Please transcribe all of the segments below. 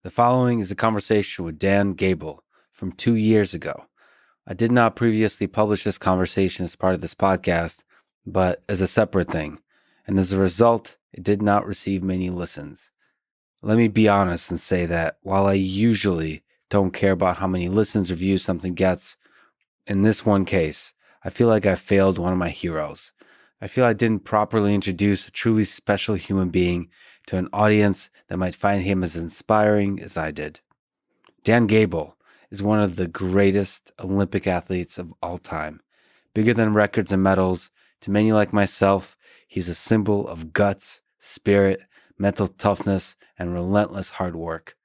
The following is a conversation with Dan Gable from 2 years ago. I did not previously publish this conversation as part of this podcast, but as a separate thing, and as a result, it did not receive many listens. Let me be honest and say that while I usually don't care about how many listens or views something gets, in this one case, I feel like I failed one of my heroes. I feel I didn't properly introduce a truly special human being to an audience that might find him as inspiring as I did. Dan Gable is one of the greatest Olympic athletes of all time. Bigger than records and medals, to many like myself, he's a symbol of guts, spirit, mental toughness, and relentless hard work.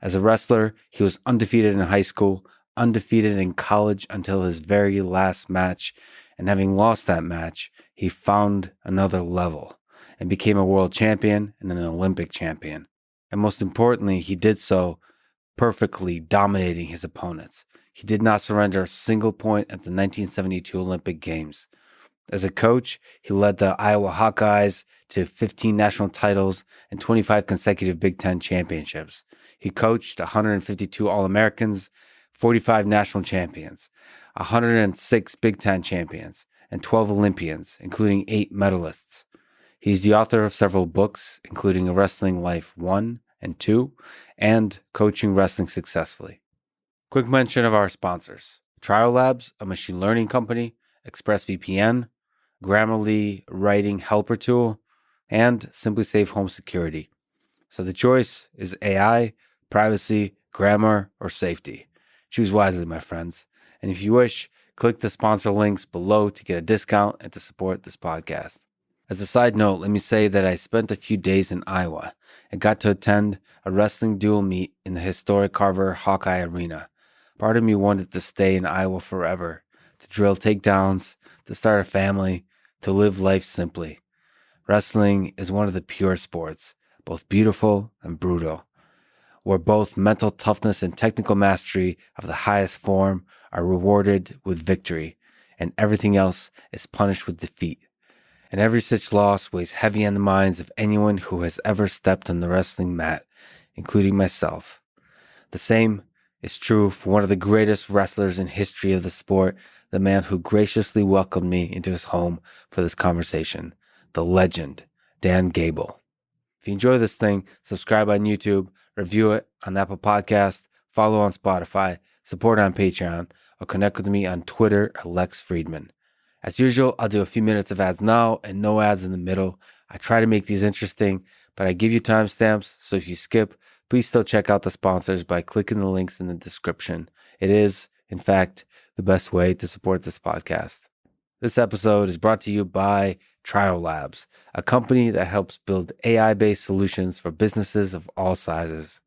As a wrestler, he was undefeated in high school, undefeated in college until his very last match, and having lost that match, he found another level and became a world champion and an Olympic champion. And most importantly, he did so perfectly dominating his opponents. He did not surrender a single point at the 1972 Olympic Games. As a coach, he led the Iowa Hawkeyes to 15 national titles and 25 consecutive Big Ten championships. He coached 152 All-Americans, 45 national champions, 106 Big Ten champions, and 12 Olympians, including 8 medalists. He's the author of several books, including A Wrestling Life 1 and 2, and Coaching Wrestling Successfully. Quick mention of our sponsors: Trial Labs, a machine learning company, ExpressVPN, Grammarly writing helper tool, and Simply Safe Home Security. So the choice is AI, privacy, grammar, or safety. Choose wisely, my friends. And if you wish, click the sponsor links below to get a discount and to support this podcast. As a side note, let me say that I spent a few days in Iowa and got to attend a wrestling dual meet in the historic Carver Hawkeye Arena. Part of me wanted to stay in Iowa forever, to drill takedowns, to start a family, to live life simply. Wrestling is one of the pure sports, both beautiful and brutal, where both mental toughness and technical mastery of the highest form are rewarded with victory, and everything else is punished with defeat. And every such loss weighs heavy on the minds of anyone who has ever stepped on the wrestling mat, including myself. The same is true for one of the greatest wrestlers in history of the sport, the man who graciously welcomed me into his home for this conversation, the legend, Dan Gable. If you enjoy this thing, subscribe on YouTube, review it on Apple Podcasts, follow on Spotify, support on Patreon, or connect with me on Twitter at Lex Friedman. As usual, I'll do a few minutes of ads now and no ads in the middle. I try to make these interesting, but I give you timestamps, so if you skip, please still check out the sponsors by clicking the links in the description. It is, in fact, the best way to support this podcast. This episode is brought to you by Trial Labs, a company that helps build AI-based solutions for businesses of all sizes.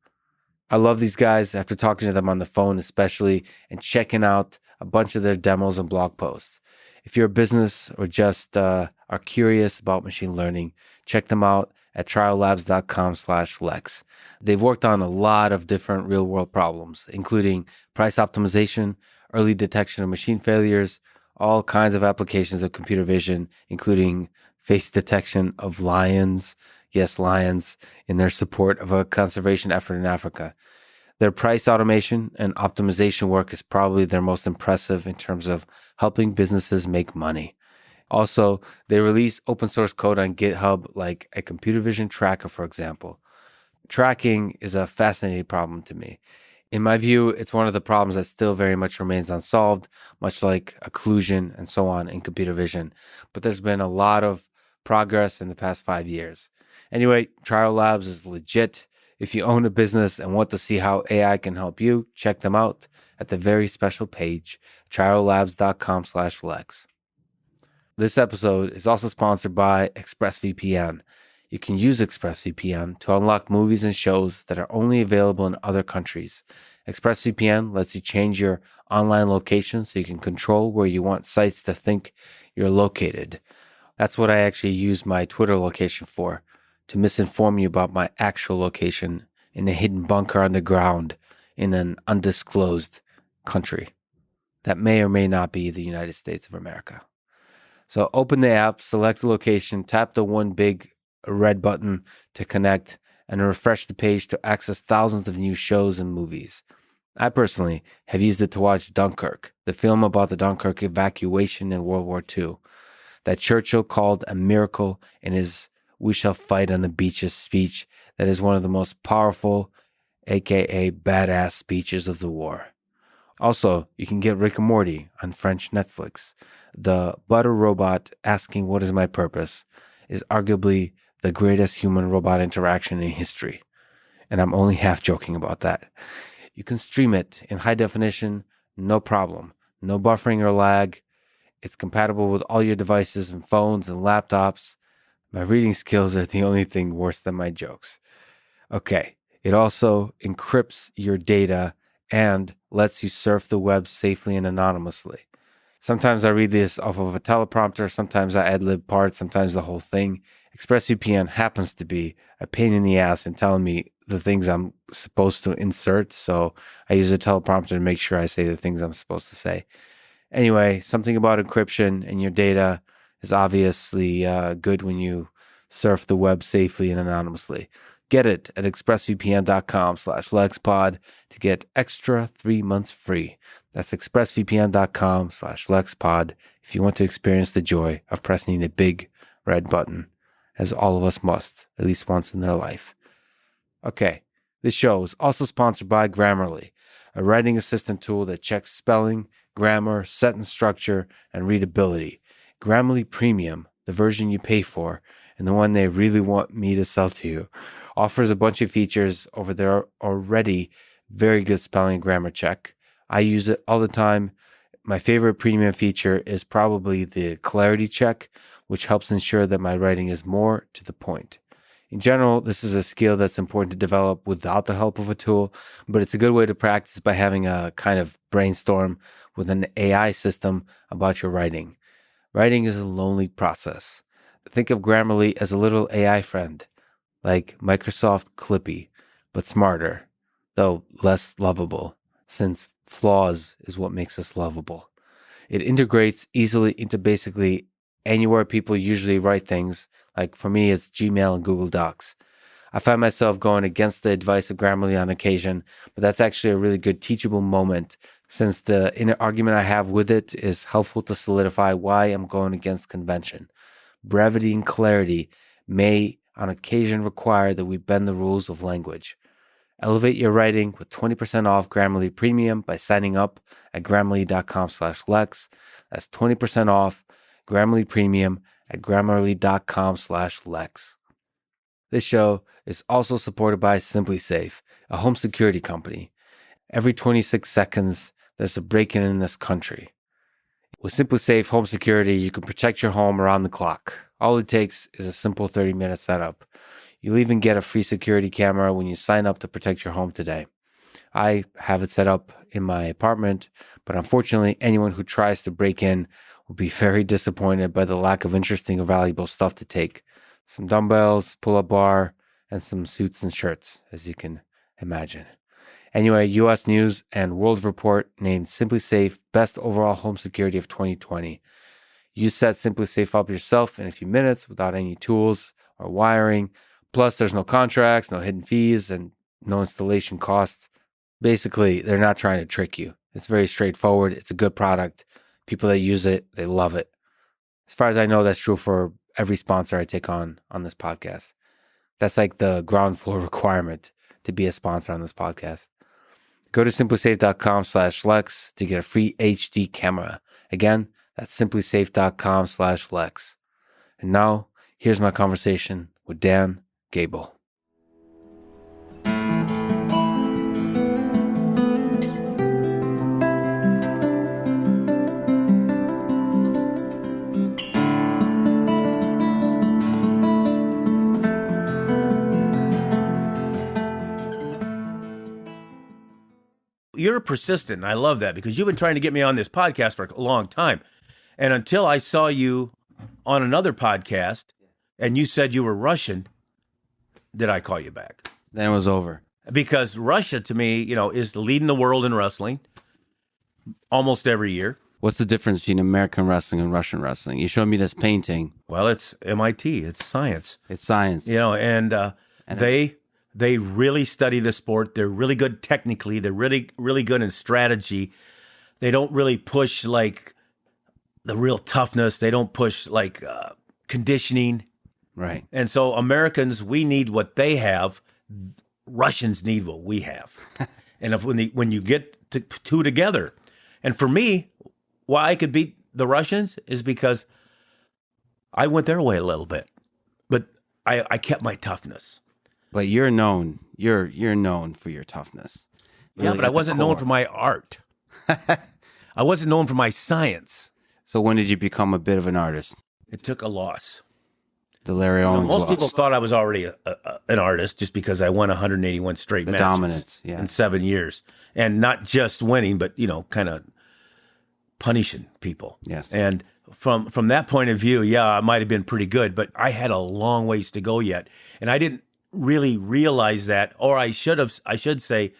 I love these guys after talking to them on the phone especially and checking out a bunch of their demos and blog posts. If you're a business or just are curious about machine learning, check them out at triallabs.com/Lex. They've worked on a lot of different real-world problems, including price optimization, early detection of machine failures, all kinds of applications of computer vision, including face detection of lions, yes, lions, in their support of a conservation effort in Africa. Their price automation and optimization work is probably their most impressive in terms of helping businesses make money. Also, they release open source code on GitHub, like a computer vision tracker, for example. Tracking is a fascinating problem to me. In my view, it's one of the problems that still very much remains unsolved, much like occlusion and so on in computer vision. But there's been a lot of progress in the past 5 years. Anyway, Trial Labs is legit. If you own a business and want to see how AI can help you, check them out at the very special page, triallabs.com/Lex. This episode is also sponsored by ExpressVPN. You can use ExpressVPN to unlock movies and shows that are only available in other countries. ExpressVPN lets you change your online location so you can control where you want sites to think you're located. That's what I actually use my Twitter location for, to misinform you about my actual location in a hidden bunker underground in an undisclosed country that may or may not be the United States of America. So open the app, select the location, tap the one big red button to connect, and refresh the page to access thousands of new shows and movies. I personally have used it to watch Dunkirk, the film about the Dunkirk evacuation in World War II, that Churchill called a miracle in his "We Shall Fight on the Beaches" speech that is one of the most powerful, aka badass speeches of the war. Also, you can get Rick and Morty on French Netflix. The butter robot asking what is my purpose is arguably the greatest human-robot interaction in history. And I'm only half joking about that. You can stream it in high definition, no problem. No buffering or lag. It's compatible with all your devices and phones and laptops. My reading skills are the only thing worse than my jokes. Okay, it also encrypts your data and lets you surf the web safely and anonymously. Sometimes I read this off of a teleprompter, sometimes I ad-lib parts, sometimes the whole thing. ExpressVPN happens to be a pain in the ass in telling me the things I'm supposed to insert, so I use a teleprompter to make sure I say the things I'm supposed to say. Anyway, something about encryption and your data is obviously good when you surf the web safely and anonymously. Get it at expressvpn.com/LexPod to get extra 3 months free. That's expressvpn.com/LexPod if you want to experience the joy of pressing the big red button, as all of us must, at least once in their life. Okay, this show is also sponsored by Grammarly, a writing assistant tool that checks spelling, grammar, sentence structure, and readability. Grammarly Premium, the version you pay for, and the one they really want me to sell to you, offers a bunch of features over their already very good spelling and grammar check. I use it all the time. My favorite premium feature is probably the clarity check, which helps ensure that my writing is more to the point. In general, this is a skill that's important to develop without the help of a tool, but it's a good way to practice by having a kind of brainstorm with an AI system about your writing. Writing is a lonely process. Think of Grammarly as a little AI friend, like Microsoft Clippy, but smarter, though less lovable, since flaws is what makes us lovable. It integrates easily into basically anywhere people usually write things. Like for me, it's Gmail and Google Docs. I find myself going against the advice of Grammarly on occasion, but that's actually a really good teachable moment, since the inner argument I have with it is helpful to solidify why I'm going against convention. Brevity and clarity may on occasion require that we bend the rules of language. Elevate your writing with 20% off Grammarly Premium by signing up at grammarly.com/Lex. That's 20% off Grammarly Premium at grammarly.com/Lex. This show is also supported by SimpliSafe, a home security company. Every 26 seconds, there's a break-in in this country. With SimpliSafe Home Security, you can protect your home around the clock. All it takes is a simple 30-minute setup. You'll even get a free security camera when you sign up to protect your home today. I have it set up in my apartment, but unfortunately, anyone who tries to break in will be very disappointed by the lack of interesting or valuable stuff to take. Some dumbbells, pull-up bar, and some suits and shirts, as you can imagine. Anyway, U.S. News and World Report named SimpliSafe Best Overall Home Security of 2020. You set SimpliSafe up yourself in a few minutes without any tools or wiring. Plus, there's no contracts, no hidden fees, and no installation costs. Basically, they're not trying to trick you. It's very straightforward. It's a good product. People that use it, they love it. As far as I know, that's true for every sponsor I take on this podcast. That's like the ground floor requirement to be a sponsor on this podcast. Go to simplisafe.com/Lex to get a free HD camera. Again, that's simplisafe.com/Lex. And now, here's my conversation with Dan Gable. You're persistent, and I love that, because you've been trying to get me on this podcast for a long time. And until I saw you on another podcast and you said you were Russian, did I call you back? Then it was over. Because Russia, to me, is leading the world in wrestling almost every year. What's the difference between American wrestling and Russian wrestling? You showed me this painting. Well, it's MIT. It's science. It's science. And they They really study the sport. They're really good technically. They're really, really good in strategy. They don't really push like the real toughness. They don't push like conditioning. Right. And so Americans, we need what they have. Russians need what we have. And when you get two together, and for me, why I could beat the Russians is because I went their way a little bit, but I kept my toughness. But you're known for your toughness. Yeah, but I wasn't known for my art. I wasn't known for my science. So when did you become a bit of an artist? It took a loss. The Larry Owens Most loss. people thought I was already an artist just because I won 181 straight matches dominance, yeah. in 7 years. And not just winning, but, kind of punishing people. Yes. And from that point of view, yeah, I might have been pretty good, but I had a long ways to go yet. And I didn't really realize that, or I should say,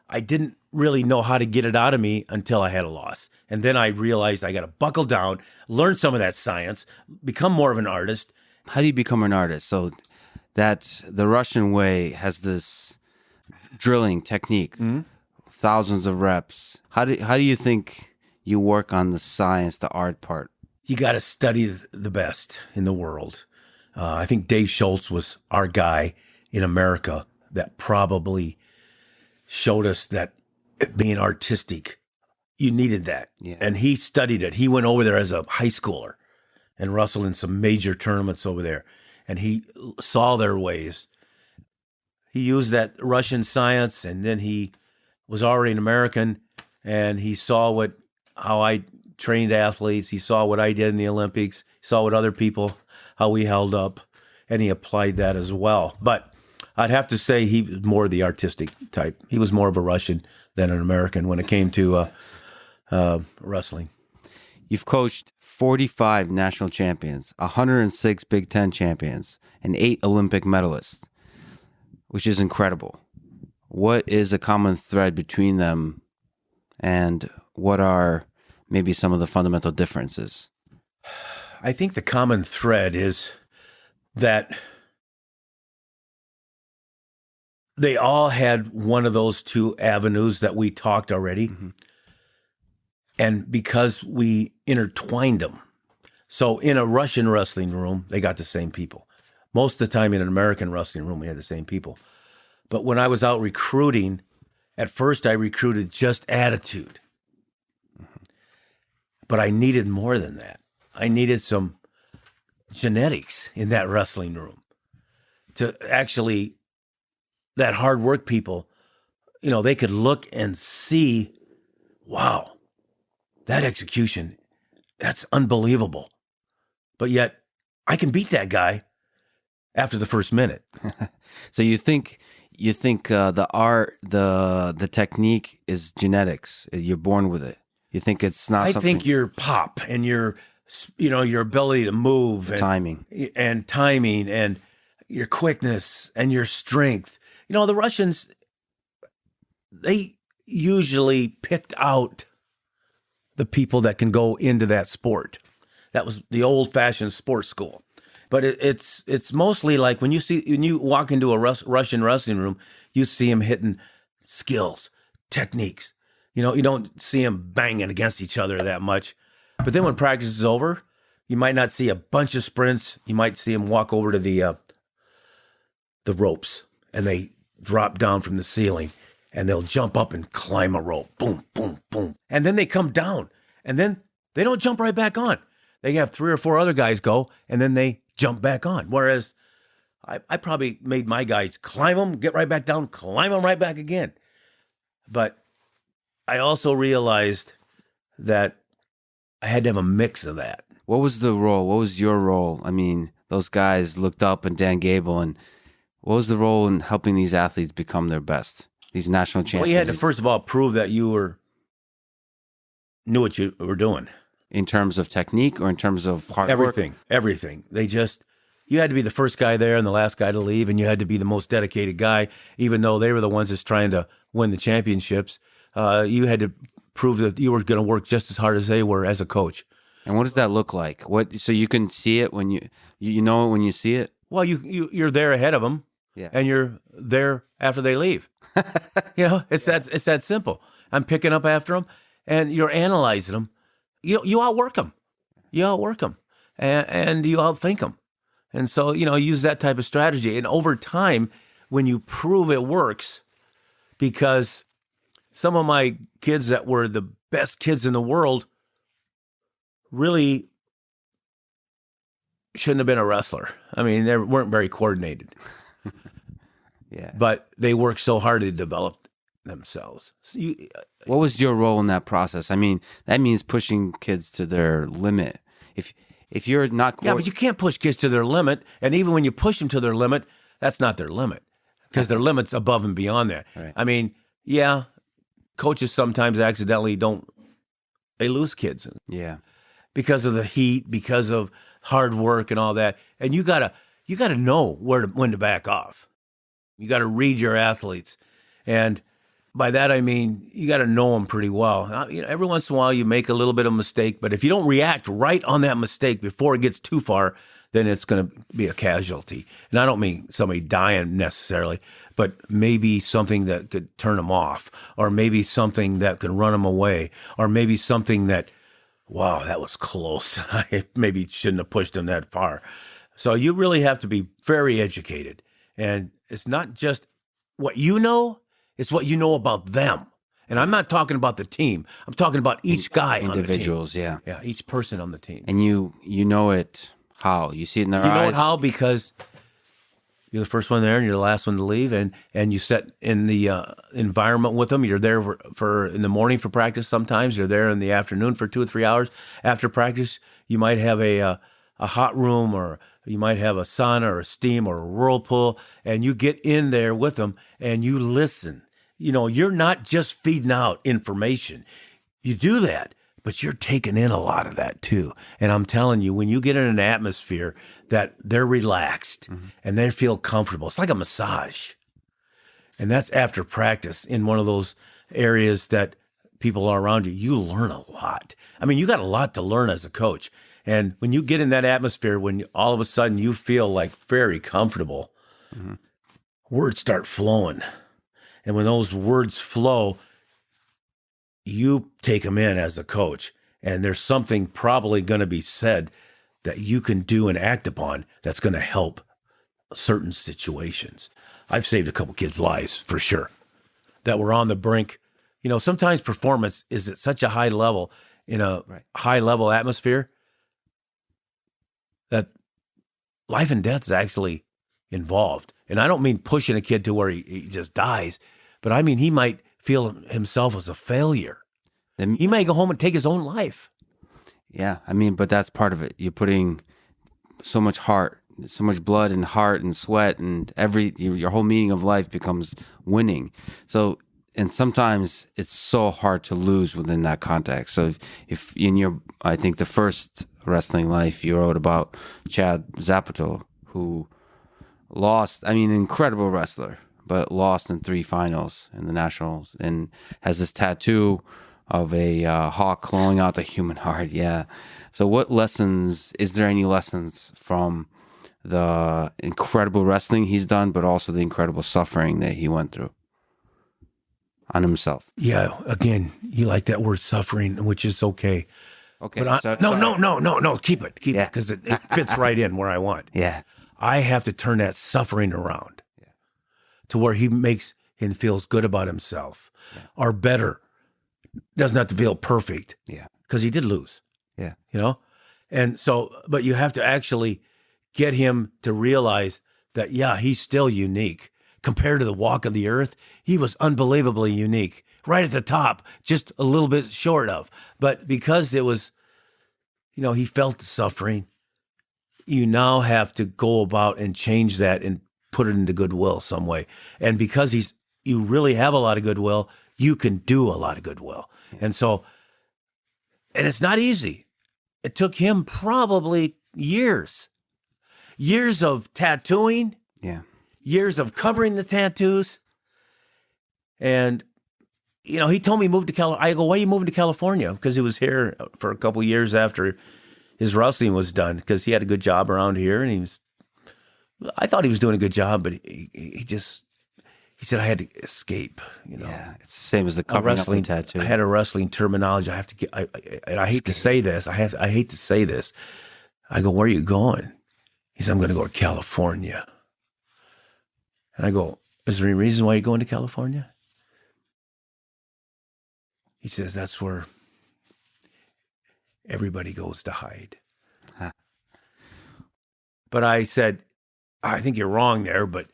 I didn't really know how to get it out of me until I had a loss. And then I realized I got to buckle down, learn some of that science, become more of an artist. How do you become an artist? So that the Russian way has this drilling technique, thousands of reps. How do you think you work on the science, the art part? You got to study the best in the world. I think Dave Schultz was our guy in America that probably showed us that being artistic, you needed that. Yeah. And he studied it. He went over there as a high schooler and wrestled in some major tournaments over there. And he saw their ways. He used that Russian science, and then he was already an American, and he saw how I trained athletes. He saw what I did in the Olympics. He saw what other people, how we held up, and he applied that as well. But I'd have to say he was more the artistic type. He was more of a Russian than an American when it came to wrestling. You've coached 45 national champions, 106 Big Ten champions, and 8 Olympic medalists, which is incredible. What is a common thread between them, and what are maybe some of the fundamental differences? I think the common thread is that they all had one of those two avenues that we talked already. Mm-hmm. And because we intertwined them. So in a Russian wrestling room, they got the same people. Most of the time in an American wrestling room, we had the same people. But when I was out recruiting, at first I recruited just attitude. Mm-hmm. But I needed more than that. I needed some genetics in that wrestling room to actually, that hard work people, they could look and see, wow, that execution, that's unbelievable. But yet I can beat that guy after the first minute. So you think the art, the technique is genetics. You're born with it. You think it's not something... I think your pop and your ability to move and timing and your quickness and your strength. The Russians, they usually picked out the people that can go into that sport. That was the old-fashioned sports school. But it's mostly like when you walk into a Russian wrestling room, you see them hitting skills, techniques. You don't see them banging against each other that much. But then when practice is over, you might not see a bunch of sprints. You might see them walk over to the ropes, and they drop down from the ceiling, and they'll jump up and climb a rope. Boom, boom, boom. And then they come down, and then they don't jump right back on. They have 3 or 4 other guys go, and then they jump back on. Whereas I probably made my guys climb them, get right back down, climb them right back again. But I also realized that I had to have a mix of that. What was the role? What was your role? I mean, those guys looked up at Dan Gable, and what was the role in helping these athletes become their best, these national champions? Well, you had to, first of all, prove that you knew what you were doing. In terms of technique or in terms of hard work? Everything. You had to be the first guy there and the last guy to leave, and you had to be the most dedicated guy, even though they were the ones that's trying to win the championships. You had to prove that you were going to work just as hard as they were as a coach. And what does that look like? So you can see it when you know it when you see it? Well, you're there ahead of them. Yeah. and you're there after they leave. It's that simple. I'm picking up after them, and you're analyzing them. You outwork them. You outwork them, and you outthink them. And so, use that type of strategy. And over time, when you prove it works, because some of my kids that were the best kids in the world really shouldn't have been a wrestler. I mean, they weren't very coordinated. Yeah. But they worked so hard to develop themselves. So what was your role in that process? I mean, that means pushing kids to their limit. If you're not... Yeah, but you can't push kids to their limit. And even when you push them to their limit, that's not their limit. Because their limit's above and beyond that. Right. I mean, yeah, coaches sometimes accidentally they lose kids. Yeah. Because of the heat, because of hard work and all that. And you gotta know when to back off. You got to read your athletes. And by that, I mean, you got to know them pretty well. Every once in a while, you make a little bit of a mistake, but if you don't react right on that mistake before it gets too far, then it's going to be a casualty. And I don't mean somebody dying necessarily, but maybe something that could turn them off, or maybe something that could run them away, or maybe something that, wow, that was close. I maybe shouldn't have pushed them that far. So you really have to be very educated. And it's not just what you know, it's what you know about them. And I'm not talking about the team. I'm talking about each guy on the team. Individuals, yeah. Yeah, each person on the team. And you know it how? You see it in their eyes? You know it how? Because you're the first one there and you're the last one to leave, and you set in the environment with them. You're there for in the morning for practice sometimes. You're there in the afternoon for 2 or 3 hours. After practice, you might have a hot room, or you might have a sauna or a steam or a whirlpool, and you get in there with them and you listen. You're not just feeding out information. You do that, but you're taking in a lot of that too. And I'm telling you, when you get in an atmosphere that they're relaxed and they feel comfortable, it's like a massage. And that's after practice in one of those areas that people are around you. You learn a lot. I mean, you got a lot to learn as a coach. And when you get in that atmosphere, when all of a sudden you feel like very comfortable, words start flowing. And when those words flow, you take them in as a coach. And there's something probably going to be said that you can do and act upon that's going to help certain situations. I've saved a couple kids' lives for sure that were on the brink. Sometimes performance is at such a high level in a high level atmosphere that life and death is actually involved. And I don't mean pushing a kid to where he just dies, but I mean he might feel himself as a failure. He may go home and take his own life. Yeah, I mean, but that's part of it. You're putting so much heart, so much blood and heart and sweat, and your whole meaning of life becomes winning. So, and sometimes it's so hard to lose within that context. So if in your, I think the first wrestling life you wrote about Chad Zapato, who lost, I mean, an incredible wrestler, but lost in 3 finals in the nationals, and has this tattoo of a hawk clawing out the human heart. Yeah. So is there any lessons from the incredible wrestling he's done, but also the incredible suffering that he went through on himself? Yeah. Again, you like that word suffering, which is okay. Okay. But no. Keep it, because it fits right in where I want. Yeah. I have to turn that suffering around to where he makes and feels good about himself, or better. Doesn't have to feel perfect. Yeah. Because he did lose. Yeah. And so, but you have to actually get him to realize that, he's still unique. Compared to the walk of the earth, he was unbelievably unique. Right at the top, just a little bit short of. But because it was, he felt the suffering, you now have to go about and change that and put it into goodwill some way. And because you really have a lot of goodwill, you can do a lot of goodwill. Yeah. And so, and it's not easy. It took him probably years of tattooing, years of covering the tattoos. And, he told me he moved to California. I go, why are you moving to California? Because he was here for a couple of years after his wrestling was done, because he had a good job around here and he was I thought he was doing a good job, but he said I had to escape. Yeah, it's the same as the A covering up wrestling tattoo. I had a wrestling terminology. I have to get. And I hate to say this. I hate to say this. I go, where are you going? He said, I'm going to go to California. And I go, is there any reason why you're going to California? He says, that's where everybody goes to hide. Huh. But I said, I think you're wrong there, but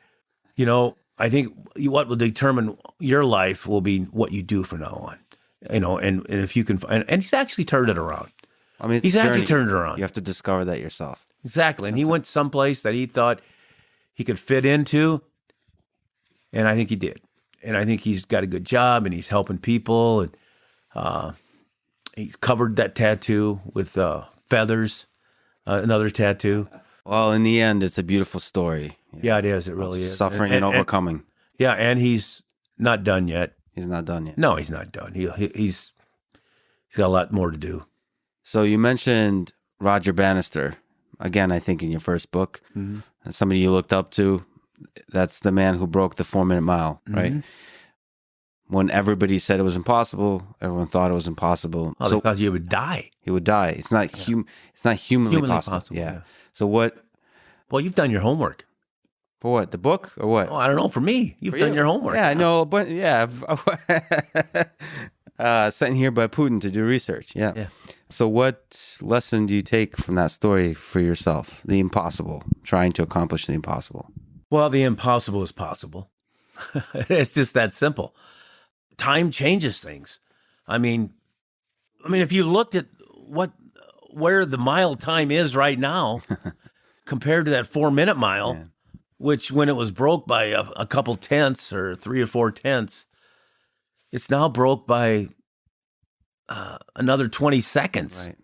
I think what will determine your life will be what you do from now on. And if you can, and he's actually turned it around. I mean, He's actually turned it around. You have to discover that yourself. Exactly. And he went someplace that he thought he could fit into, and I think he did. And I think he's got a good job, and he's helping people, and he covered that tattoo with feathers, another tattoo. Well, in the end, it's a beautiful story. Yeah, it is. It really is. Suffering and overcoming. Yeah, and he's not done yet. He's not done yet. No, he's not done. He's got a lot more to do. So you mentioned Roger Bannister. Again, I think in your first book, somebody you looked up to. That's the man who broke the 4-minute mile, right? When everybody said it was impossible, everyone thought it was impossible. Oh, they thought you would die. He would die. It's not It's not humanly possible. Yeah. So what? Well, you've done your homework. For what? The book or what? Oh, I don't know. For me, you've done your homework. Yeah, I know. But yeah, sent here by Putin to do research. Yeah. So what lesson do you take from that story for yourself? The impossible, trying to accomplish the impossible. Well, the impossible is possible. It's just that simple. Time changes things. I mean, if you looked at where the mile time is right now compared to that 4-minute mile, which when it was broke by a couple tenths or 3 or 4 tenths, it's now broke by another 20 seconds. Right.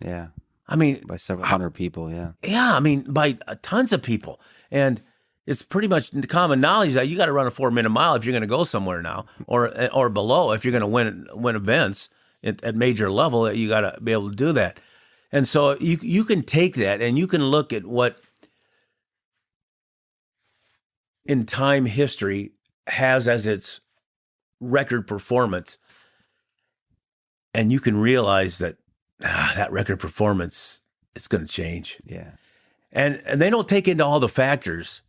Yeah. I mean, by several hundred people. Yeah. Yeah. I mean, by tons of people. And it's pretty much common knowledge that you got to run a 4-minute mile if you're going to go somewhere now, or below if you're going to win events at major level. That you got to be able to do that. And so you can take that and you can look at what in time history has as its record performance, and you can realize that that record performance is going to change. Yeah. And they don't take into all the factors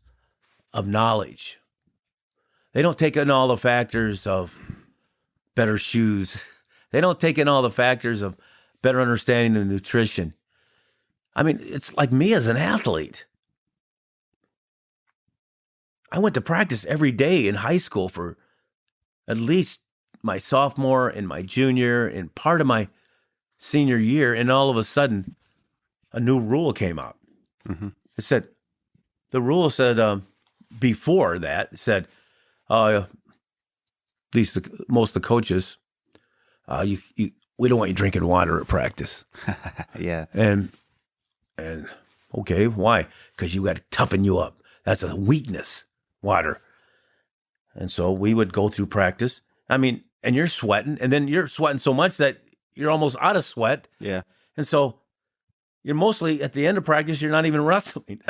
of knowledge. They don't take in all the factors of better shoes. They don't take in all the factors of better understanding of nutrition. I mean, it's like me as an athlete. I went to practice every day in high school for at least my sophomore and my junior and part of my senior year, and all of a sudden, a new rule came out. The rule said, before that, it said, at least most of the coaches, we don't want you drinking water at practice. Yeah. And okay, why? Because you got to toughen you up. That's a weakness, water. And so we would go through practice. I mean, and you're sweating, and then you're sweating so much that you're almost out of sweat. Yeah. And so you're mostly at the end of practice, you're not even wrestling.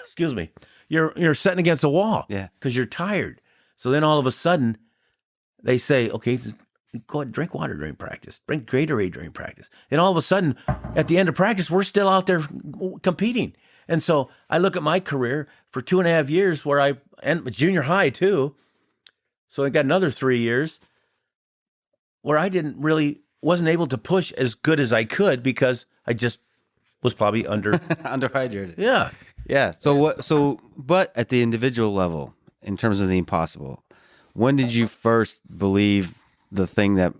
Excuse me. You're sitting against a wall. Yeah. Because you're tired. So then all of a sudden they say, okay, go ahead, drink water during practice. Drink Gatorade during practice. And all of a sudden at the end of practice, we're still out there competing. And so I look at my career for 2.5 years and junior high too. So I got another 3 years where I wasn't able to push as good as I could because I just was probably underhydrated. Yeah. Yeah. But at the individual level, in terms of the impossible, when did you first believe the thing that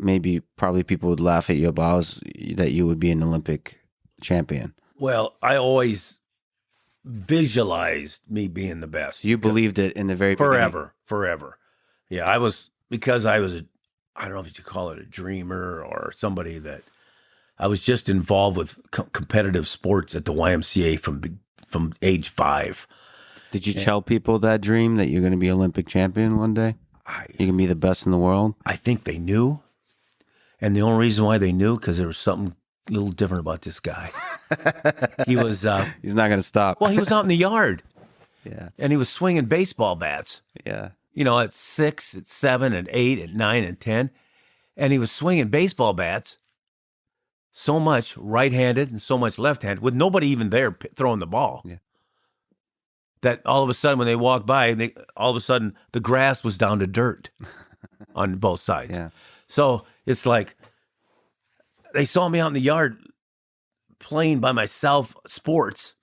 probably people would laugh at you about was that you would be an Olympic champion? Well, I always visualized me being the best. You believed it in the very beginning. Forever. Yeah, I was I don't know if you call it a dreamer or somebody that I was just involved with competitive sports at the YMCA from age 5. Did you tell people that dream that you're going to be Olympic champion one day? You can be the best in the world? I think they knew. And the only reason why they knew, because there was something a little different about this guy. He was... He's not going to stop. Well, he was out in the yard. Yeah. And he was swinging baseball bats, Yeah. at 6, at 7, at 8, at 9, and 10. And he was swinging baseball bats so much right-handed and so much left-handed with nobody even there throwing the ball. Yeah. That all of a sudden when they walked by, all of a sudden the grass was down to dirt on both sides. Yeah. So it's like they saw me out in the yard playing by myself sports,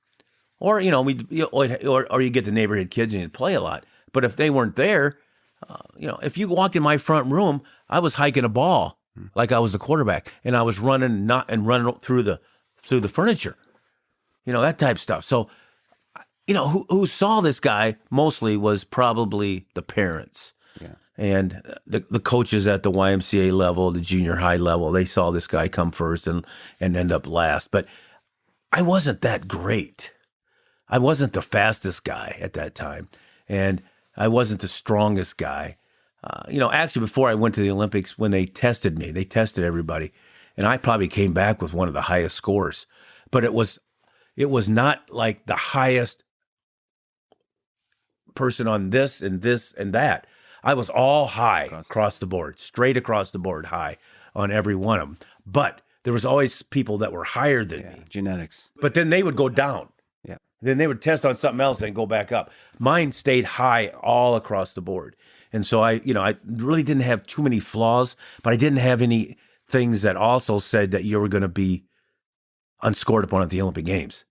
or or you get the neighborhood kids and you play a lot. But if they weren't there, if you walked in my front room, I was hiking a ball like I was the quarterback, and I was running through the furniture, that type of stuff. So, who saw this guy mostly was probably the parents. Yeah. And the coaches at the YMCA level, the junior high level, they saw this guy come first and end up last. But I wasn't that great. I wasn't the fastest guy at that time. And I wasn't the strongest guy. Actually, before I went to the Olympics, when they tested me, they tested everybody. And I probably came back with one of the highest scores. But it was not like the highest person on this and that. I was all high across the board, straight across the board, high on every one of them. But there was always people that were higher than me. Genetics. But then they would go down. Yeah. Then they would test on something else and go back up. Mine stayed high all across the board. And so I really didn't have too many flaws, but I didn't have any things that also said that you were going to be unscored upon at the Olympic Games.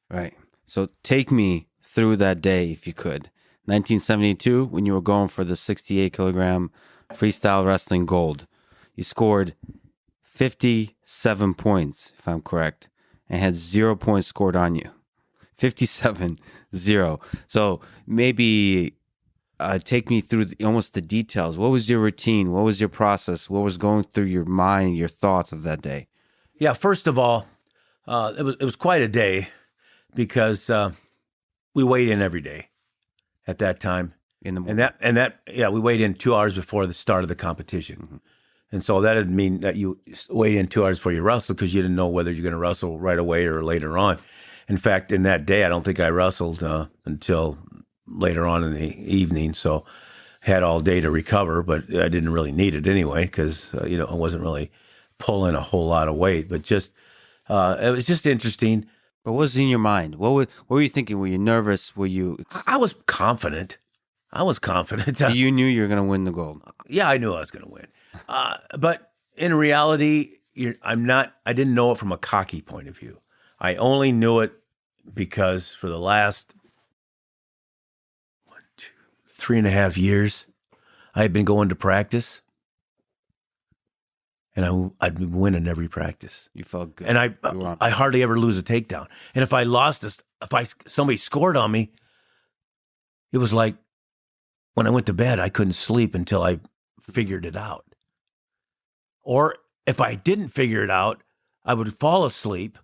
Right. So take me through that day, if you could. 1972, when you were going for the 68 kilogram freestyle wrestling gold, you scored 57 points, if I'm correct, and had 0 points scored on you. 57-0. So maybe take me through almost the details. What was your routine? What was your process? What was going through your mind, your thoughts of that day? Yeah, first of all, it was quite a day because we weighed in every day at that time. In the morning. We weighed in 2 hours before the start of the competition. Mm-hmm. And so that didn't mean that you weighed in 2 hours before you wrestled because you didn't know whether you're going to wrestle right away or later on. In fact, in that day, I don't think I wrestled until later on in the evening. So had all day to recover, but I didn't really need it anyway because, I wasn't really pulling a whole lot of weight. But just it was just interesting. But what was in your mind? What were you thinking? Were you nervous? Were you? I was confident. You knew you were going to win the gold. Yeah, I knew I was going to win. But in reality, I didn't know it from a cocky point of view. I only knew it because for the last 3.5 years, I had been going to practice, and I'd been winning every practice. You felt good. And I hardly ever lose a takedown. And if I lost this, somebody scored on me, it was like when I went to bed, I couldn't sleep until I figured it out. Or if I didn't figure it out, I would fall asleep,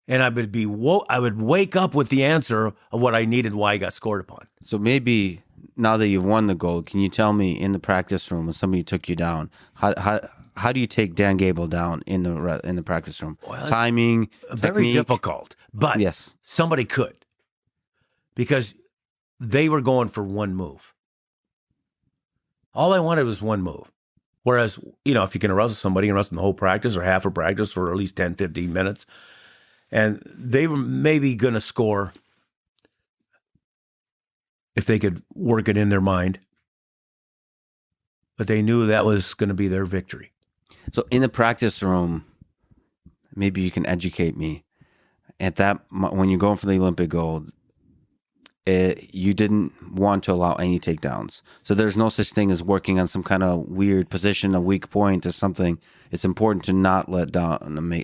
and I would wake up with the answer of what I needed, why I got scored upon. So maybe now that you've won the gold, can you tell me in the practice room when somebody took you down, how do you take Dan Gable down in the practice room? Well, timing, very technique? Difficult, but yes, somebody could, because they were going for one move. All I wanted was one move. Whereas, if you can wrestle somebody, you can wrestle them the whole practice or half a practice for at least 10, 15 minutes. And they were maybe going to score if they could work it in their mind. But they knew that was going to be their victory. So in the practice room, maybe you can educate me. When you're going for the Olympic gold, you didn't want to allow any takedowns. So there's no such thing as working on some kind of weird position, a weak point or something. It's important to not let down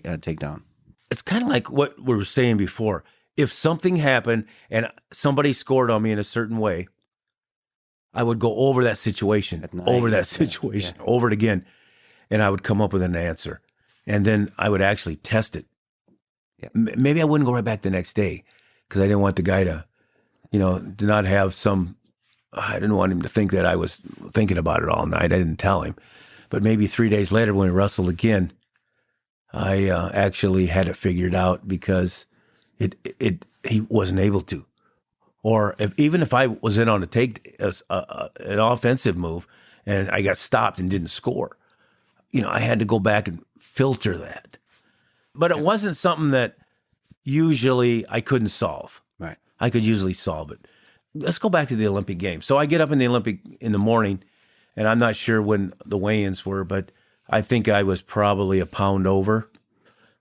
a takedown. It's kind of like what we were saying before. If something happened and somebody scored on me in a certain way, I would go over that situation, over it again, and I would come up with an answer. And then I would actually test it. Yeah. Maybe I wouldn't go right back the next day because I didn't want the guy to, to not have I didn't want him to think that I was thinking about it all night. I didn't tell him. But maybe 3 days later when we wrestled again, I actually had it figured out because he wasn't able to. Or even if I was in on an offensive move and I got stopped and didn't score, I had to go back and filter that. But it wasn't something that usually I couldn't solve. Right. I could usually solve it. Let's go back to the Olympic Games. So I get up in the morning, and I'm not sure when the weigh-ins were, but I think I was probably a pound over.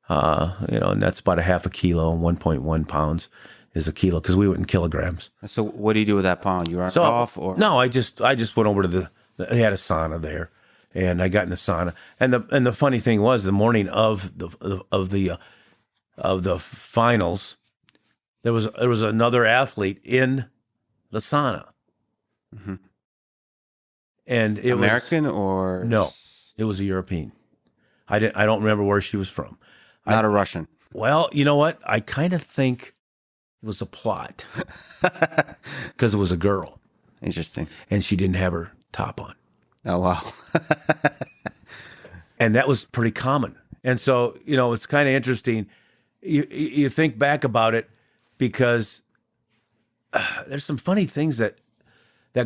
And that's about a half a kilo. 1.1 pounds is a kilo because we went in kilograms. So what do you do with that pound? You aren't off, or no? I just went over to they had a sauna there, and I got in the sauna. And the funny thing was, the morning of the finals, there was another athlete in the sauna, and it American was, or no, it was a European. I don't remember where she was from. Not a Russian. Well, you know what? I kind of think it was a plot because it was a girl. Interesting. And she didn't have her top on. Oh, wow. And that was pretty common. And so, it's kind of interesting. You think back about it because there's some funny things that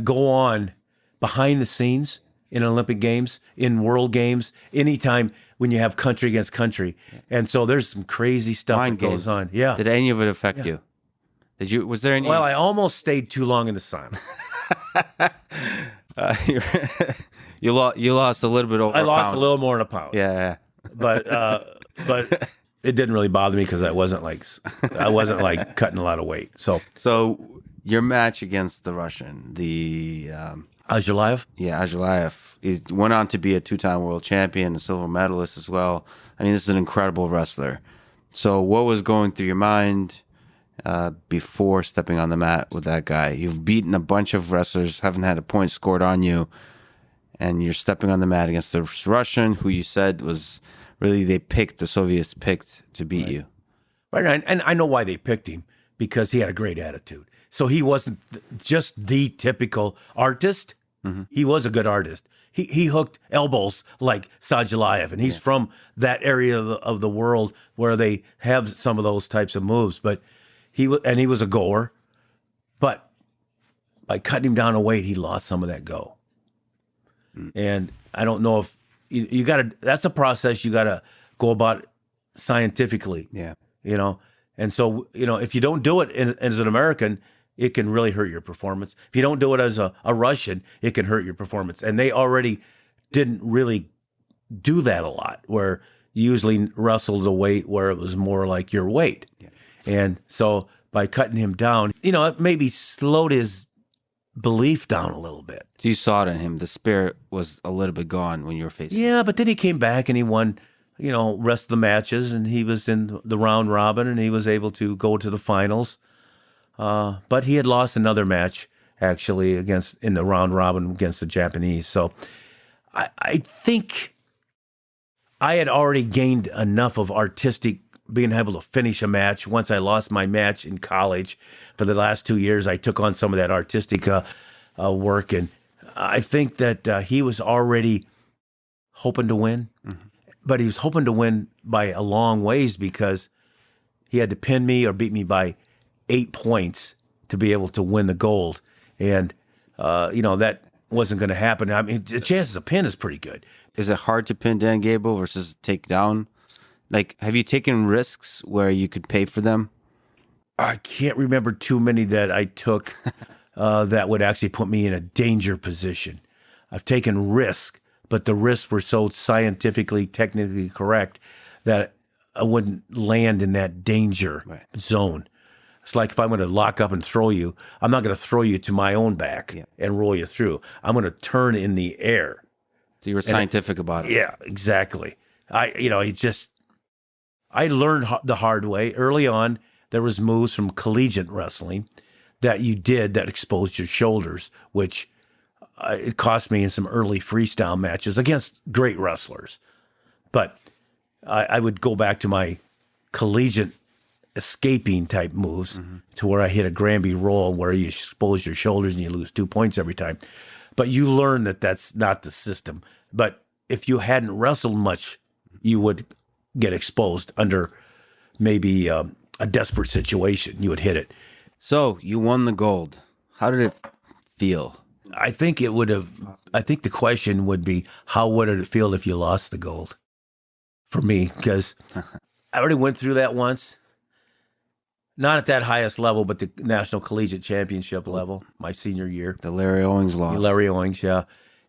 go on behind the scenes in Olympic Games, in World Games, anytime when you have country against country. And so there's some crazy stuff Mind that goes games. on. Yeah. Did any of it affect you? Was there any? Well, I almost stayed too long in the sauna. You lost a little bit over I a lost pound. a little more than a pound. Yeah. But it didn't really bother me because I wasn't like cutting a lot of weight. So your match against the Russian, the Azhulayev? Yeah, Azhulayev. He went on to be a two-time world champion, a silver medalist as well. I mean, this is an incredible wrestler. So what was going through your mind before stepping on the mat with that guy? You've beaten a bunch of wrestlers, haven't had a point scored on you, and you're stepping on the mat against the Russian, who you said was really the Soviets picked to beat you. Right, and I know why they picked him, because he had a great attitude. So he wasn't just the typical artist. Mm-hmm. He was a good artist. He hooked elbows like Sajalayev, and he's from that area of the world where they have some of those types of moves. But he was a goer. But by cutting him down a weight, he lost some of that go. And I don't know if you got to. That's a process you got to go about scientifically. Yeah, And so if you don't do it as an American, it can really hurt your performance. If you don't do it as a Russian, it can hurt your performance. And they already didn't really do that a lot, where you usually wrestled a weight where it was more like your weight. Yeah. And so by cutting him down, it maybe slowed his belief down a little bit. So you saw it in him. The spirit was a little bit gone when you were facing him. Yeah, but then he came back and he won, rest of the matches, and he was in the round robin, and he was able to go to the finals. But he had lost another match, actually, in the round robin against the Japanese. So I think I had already gained enough of artistic being able to finish a match once I lost my match in college. For the last 2 years, I took on some of that artistic work, and I think that he was already hoping to win, but he was hoping to win by a long ways because he had to pin me or beat me by 8 points to be able to win the gold. And, that wasn't going to happen. I mean, the chances of pin is pretty good. Is it hard to pin Dan Gable versus take down? Like, have you taken risks where you could pay for them? I can't remember too many that I took that would actually put me in a danger position. I've taken risks, but the risks were so scientifically, technically correct that I wouldn't land in that danger zone. It's like if I'm going to lock up and throw you, I'm not going to throw you to my own back and roll you through. I'm going to turn in the air. So you were scientific about it. Yeah, exactly. I learned the hard way. Early on, there was moves from collegiate wrestling that you did that exposed your shoulders, which it cost me in some early freestyle matches against great wrestlers. But I would go back to my collegiate escaping type moves to where I hit a Granby roll where you expose your shoulders and you lose 2 points every time. But you learn that that's not the system. But if you hadn't wrestled much, you would get exposed under maybe a desperate situation. You would hit it. So you won the gold. How did it feel? I think the question would be, how would it feel if you lost the gold? For me, because I already went through that once. Not at that highest level, but the National Collegiate Championship level, my senior year. The Larry Owings loss. Larry Owings, yeah.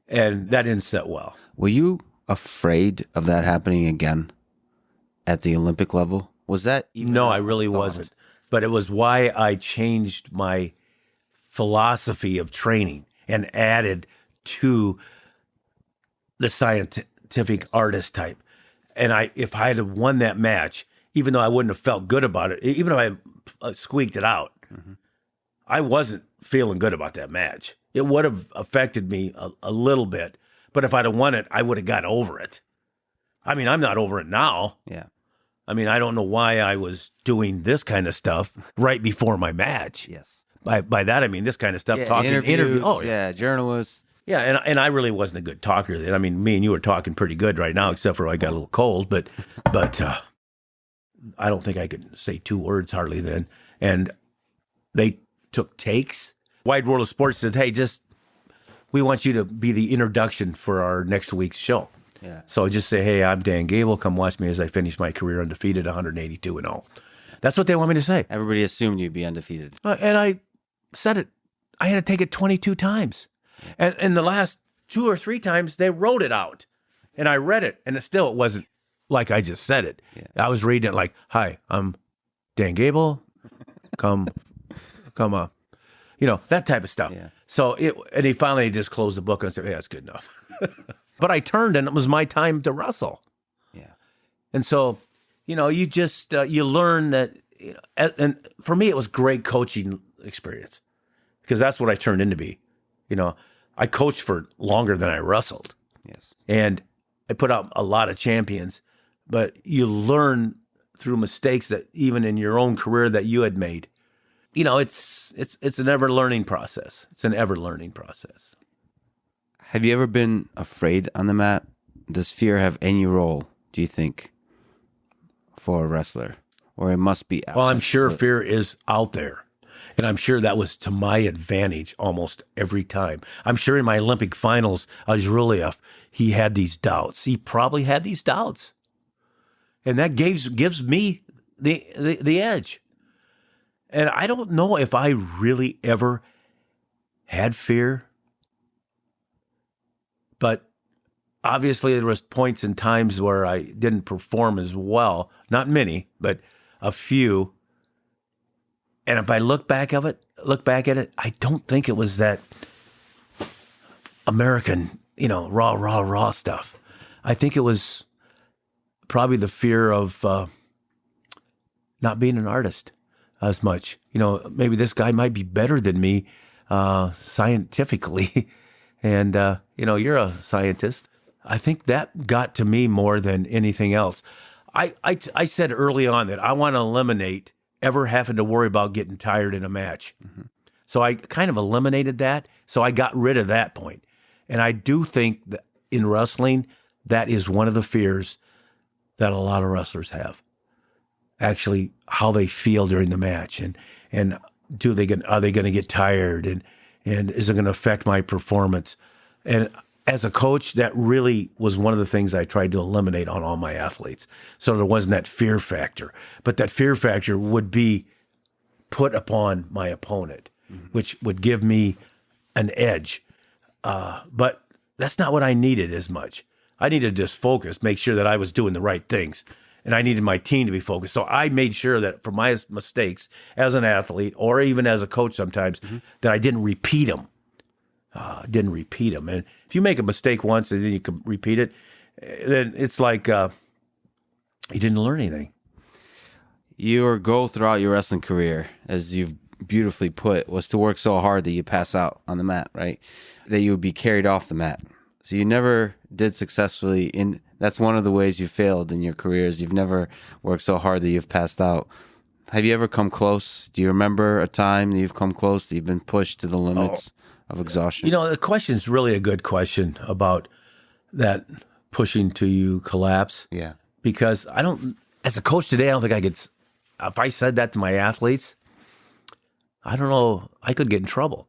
And that didn't sit well. Were you afraid of that happening again at the Olympic level? Was that even No, a I really thought? wasn't. But it was why I changed my philosophy of training and added to the scientific artist type. And if I had won that match, even though I wouldn't have felt good about it, even if I squeaked it out, I wasn't feeling good about that match. It would have affected me a little bit. But if I'd have won it, I would have got over it. I mean, I'm not over it now. Yeah. I mean, I don't know why I was doing this kind of stuff right before my match. Yes. By that, I mean this kind of stuff, Yeah, talking, interviews, Oh, yeah, journalists. Yeah, and I really wasn't a good talker then. I mean, me and you are talking pretty good right now, except for I got a little cold, but I don't think I could say 2 words hardly then. And they took takes. Wide World of Sports said, hey, we want you to be the introduction for our next week's show. Yeah. So just say, hey, I'm Dan Gable. Come watch me as I finish my career undefeated, 182-0. That's what they want me to say. Everybody assumed you'd be undefeated. And I said it. I had to take it 22 times. And in the last 2 or 3 times, they wrote it out. And I read it, and it wasn't like I just said it. Yeah. I was reading it like, hi, I'm Dan Gable. Come on. You know, that type of stuff. Yeah. So and he finally just closed the book and said, hey, that's good enough. But I turned, and it was my time to wrestle. Yeah. And so, you know, you just, you learn that, and for me, it was great coaching experience because that's what I turned into be. You know, I coached for longer than I wrestled. Yes. And I put out a lot of champions, but you learn through mistakes that even in your own career that you had made. You know, it's an ever learning process. It's an ever learning process. Have you ever been afraid on the mat? Does fear have any role, do you think, for a wrestler? Or it must be outside? Well, I'm sure fear is out there. And I'm sure that was to my advantage almost every time. I'm sure in my Olympic finals, Azruliev, he had these doubts. He probably had these doubts. And that gives me the edge. And I don't know if I really ever had fear. But obviously there was points and times where I didn't perform as well. Not many, but a few. And if I look back at it, I don't think it was that American, you know, raw stuff. I think it was probably the fear of not being an artist as much. You know, maybe this guy might be better than me scientifically. And, you know, you're a scientist. I think that got to me more than anything else. I said early on that I want to eliminate ever having to worry about getting tired in a match. Mm-hmm. So I kind of eliminated that. So I got rid of that point. And I do think that in wrestling, that is one of the fears that a lot of wrestlers have. Actually, how they feel during the match, and are they going to get tired, and is it going to affect my performance? And as a coach, that really was one of the things I tried to eliminate on all my athletes. So there wasn't that fear factor, but that fear factor would be put upon my opponent, which would give me an edge. But that's not what I needed as much. I needed to just focus, make sure that I was doing the right things. And I needed my team to be focused. So I made sure that for my mistakes as an athlete or even as a coach sometimes, that I didn't repeat them. And if you make a mistake once and then you can repeat it, then it's like you didn't learn anything. Your goal throughout your wrestling career, as you've beautifully put, was to work so hard that you pass out on the mat, right? That you would be carried off the mat. So you never did successfully that's one of the ways you failed in your careers. You've never worked so hard that you've passed out. Have you ever come close? Do you remember a time that you've come close, that you've been pushed to the limits of exhaustion? You know, the question is really a good question about that pushing to you collapse. Yeah. Because as a coach today, I don't think I could, if I said that to my athletes, I don't know, I could get in trouble.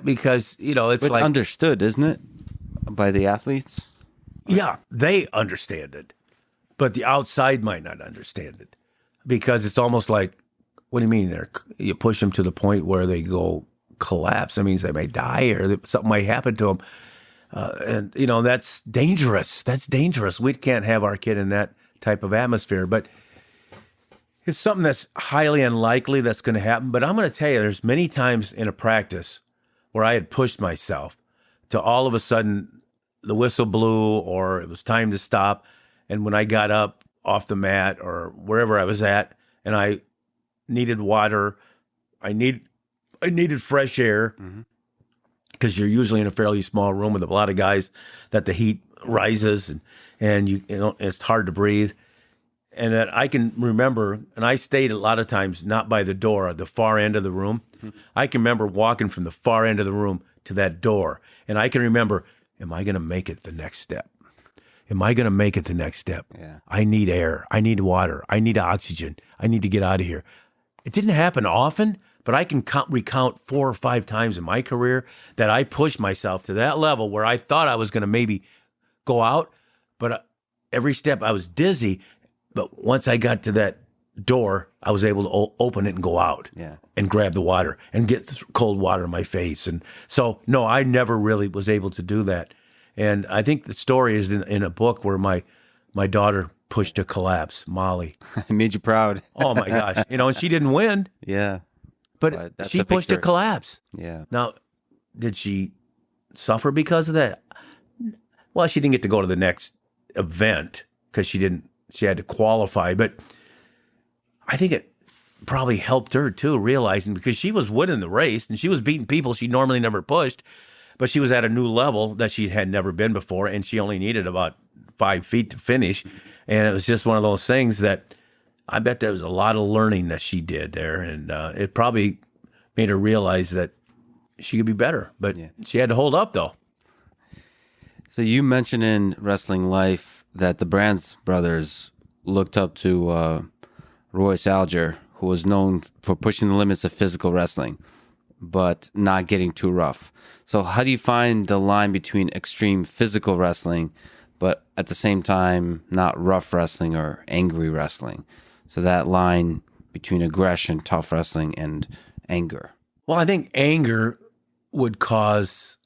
Because, it's It's like, understood, isn't it, by the athletes? yeah, they understand it, but the outside might not understand it because it's almost like, what do you mean there? You push them to the point where they go collapse. That means they may die or something might happen to them. And, that's dangerous. That's dangerous. We can't have our kid in that type of atmosphere. But it's something that's highly unlikely that's going to happen. But I'm going to tell you, there's many times in a practice where I had pushed myself to all of a sudden the whistle blew or it was time to stop. And when I got up off the mat or wherever I was at and I needed water, I needed fresh air because you're usually in a fairly small room with a lot of guys that the heat rises and it's hard to breathe. And that I can remember, and I stayed a lot of times not by the door, at the far end of the room. I can remember walking from the far end of the room to that door. And I can remember, am I going to make it the next step? Am I going to make it the next step? Yeah. I need air. I need water. I need oxygen. I need to get out of here. It didn't happen often, but I can recount 4 or 5 times in my career that I pushed myself to that level where I thought I was going to maybe go out, but every step I was dizzy. But once I got to that door, I was able to open it and go out and grab the water and get cold water in my face. And so, no, I never really was able to do that. And I think the story is in a book where my daughter pushed to collapse, Molly. I made you proud. Oh, my gosh. And she didn't win. Yeah. But she pushed to collapse. Yeah. Now, did she suffer because of that? Well, she didn't get to go to the next event because she had to qualify. But I think it probably helped her too, realizing because she was winning the race and she was beating people she normally never pushed, but she was at a new level that she had never been before, and she only needed about 5 feet to finish. And it was just one of those things that I bet there was a lot of learning that she did there, and it probably made her realize that she could be better. But she had to hold up, though. So you mentioned in Wrestling Life that the Brands brothers looked up to Royce Alger, who was known for pushing the limits of physical wrestling, but not getting too rough. So how do you find the line between extreme physical wrestling, but at the same time not rough wrestling or angry wrestling? So that line between aggression, tough wrestling, and anger. Well, I think anger would cause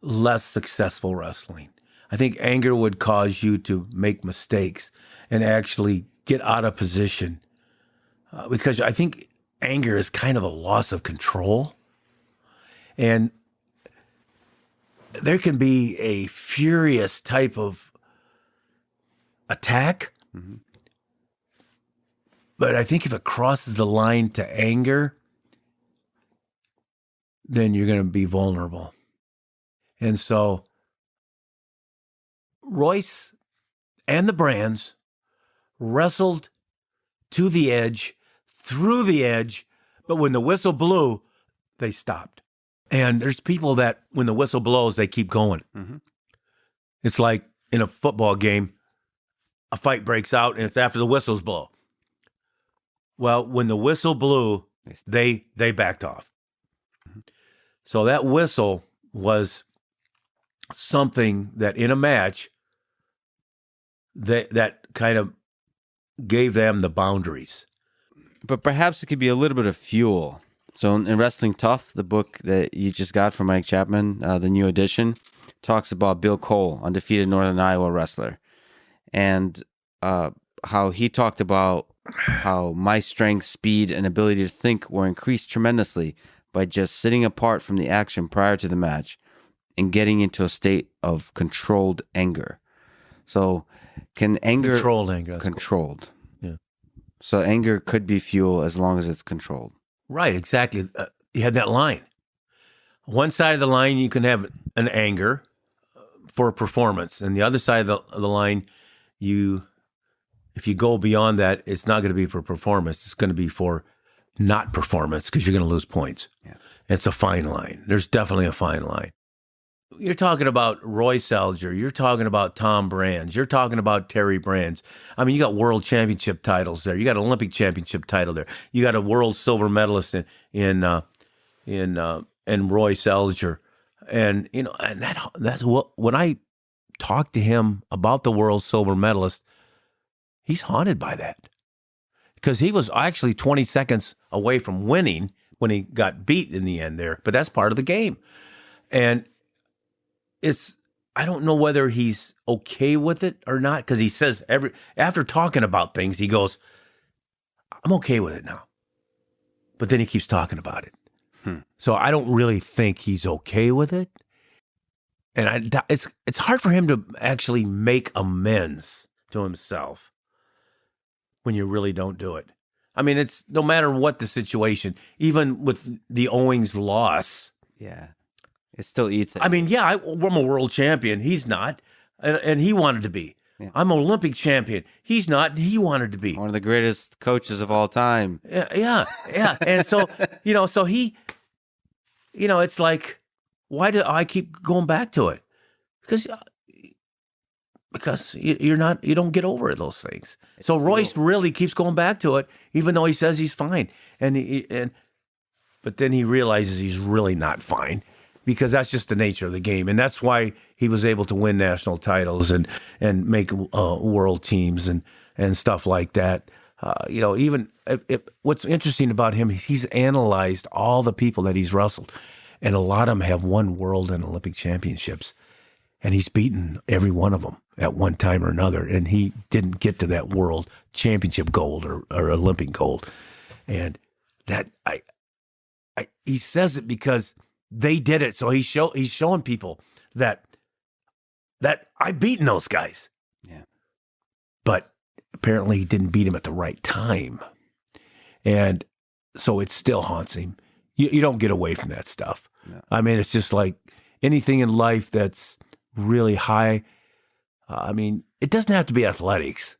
less successful wrestling. I think anger would cause you to make mistakes and actually get out of position because I think anger is kind of a loss of control. And there can be a furious type of attack. Mm-hmm. But I think if it crosses the line to anger, then you're going to be vulnerable. And so Royce and the Brands wrestled to the edge, through the edge, but when the whistle blew, they stopped. And there's people that when the whistle blows, they keep going. Mm-hmm. It's like in a football game, a fight breaks out and it's after the whistles blow. Well, when the whistle blew, they backed off. Mm-hmm. So that whistle was something that in a match that kind of gave them the boundaries. But perhaps it could be a little bit of fuel. So in Wrestling Tough, the book that you just got from Mike Chapman, the new edition, talks about Bill Cole, undefeated Northern Iowa wrestler, and how he talked about how my strength, speed, and ability to think were increased tremendously by just sitting apart from the action prior to the match and getting into a state of controlled anger. So can anger... Controlled anger. Controlled. Cool. Yeah. So anger could be fuel as long as it's controlled. Right, exactly. You had that line. One side of the line, you can have an anger for performance. And the other side of the line, if you go beyond that, it's not going to be for performance. It's going to be for not performance because you're going to lose points. Yeah. It's a fine line. There's definitely a fine line. you're talking about Roy Salger. You're talking about Tom Brands. You're talking about Terry Brands. I mean, you got world championship titles there. You got Olympic championship title there. You got a world silver medalist in Roy Salger. And, you know, and that's what, when I talk to him about the world silver medalist, he's haunted by that. Because he was actually 20 seconds away from winning when he got beat in the end there. But that's part of the game. And I don't know whether he's okay with it or not, because he says after talking about things, he goes, I'm okay with it now. But then he keeps talking about it. So I don't really think he's okay with it. And it's hard for him to actually make amends to himself when you really don't do it. I mean, it's no matter what the situation, even with the Owings loss. Yeah. It still eats it. I mean, yeah, I'm a world champion. He's not. And he wanted to be. Yeah. I'm an Olympic champion. He's not. And he wanted to be. One of the greatest coaches of all time. Yeah. And so, so he, it's like, why do I keep going back to it? Because you don't get over those things. So Royce really keeps going back to it, even though he says he's fine. But then he realizes he's really not fine, because that's just the nature of the game. And that's why he was able to win national titles and make world teams and stuff like that. Even what's interesting about him, he's analyzed all the people that he's wrestled, and a lot of them have won world and Olympic championships, and he's beaten every one of them at one time or another, and he didn't get to that world championship gold or Olympic gold. And that he says it because they did it. So he's showing people that I've beaten those guys. Yeah. But apparently he didn't beat him at the right time. And so it still haunts him. You don't get away from that stuff. No. I mean, it's just like anything in life that's really high. I mean, it doesn't have to be athletics.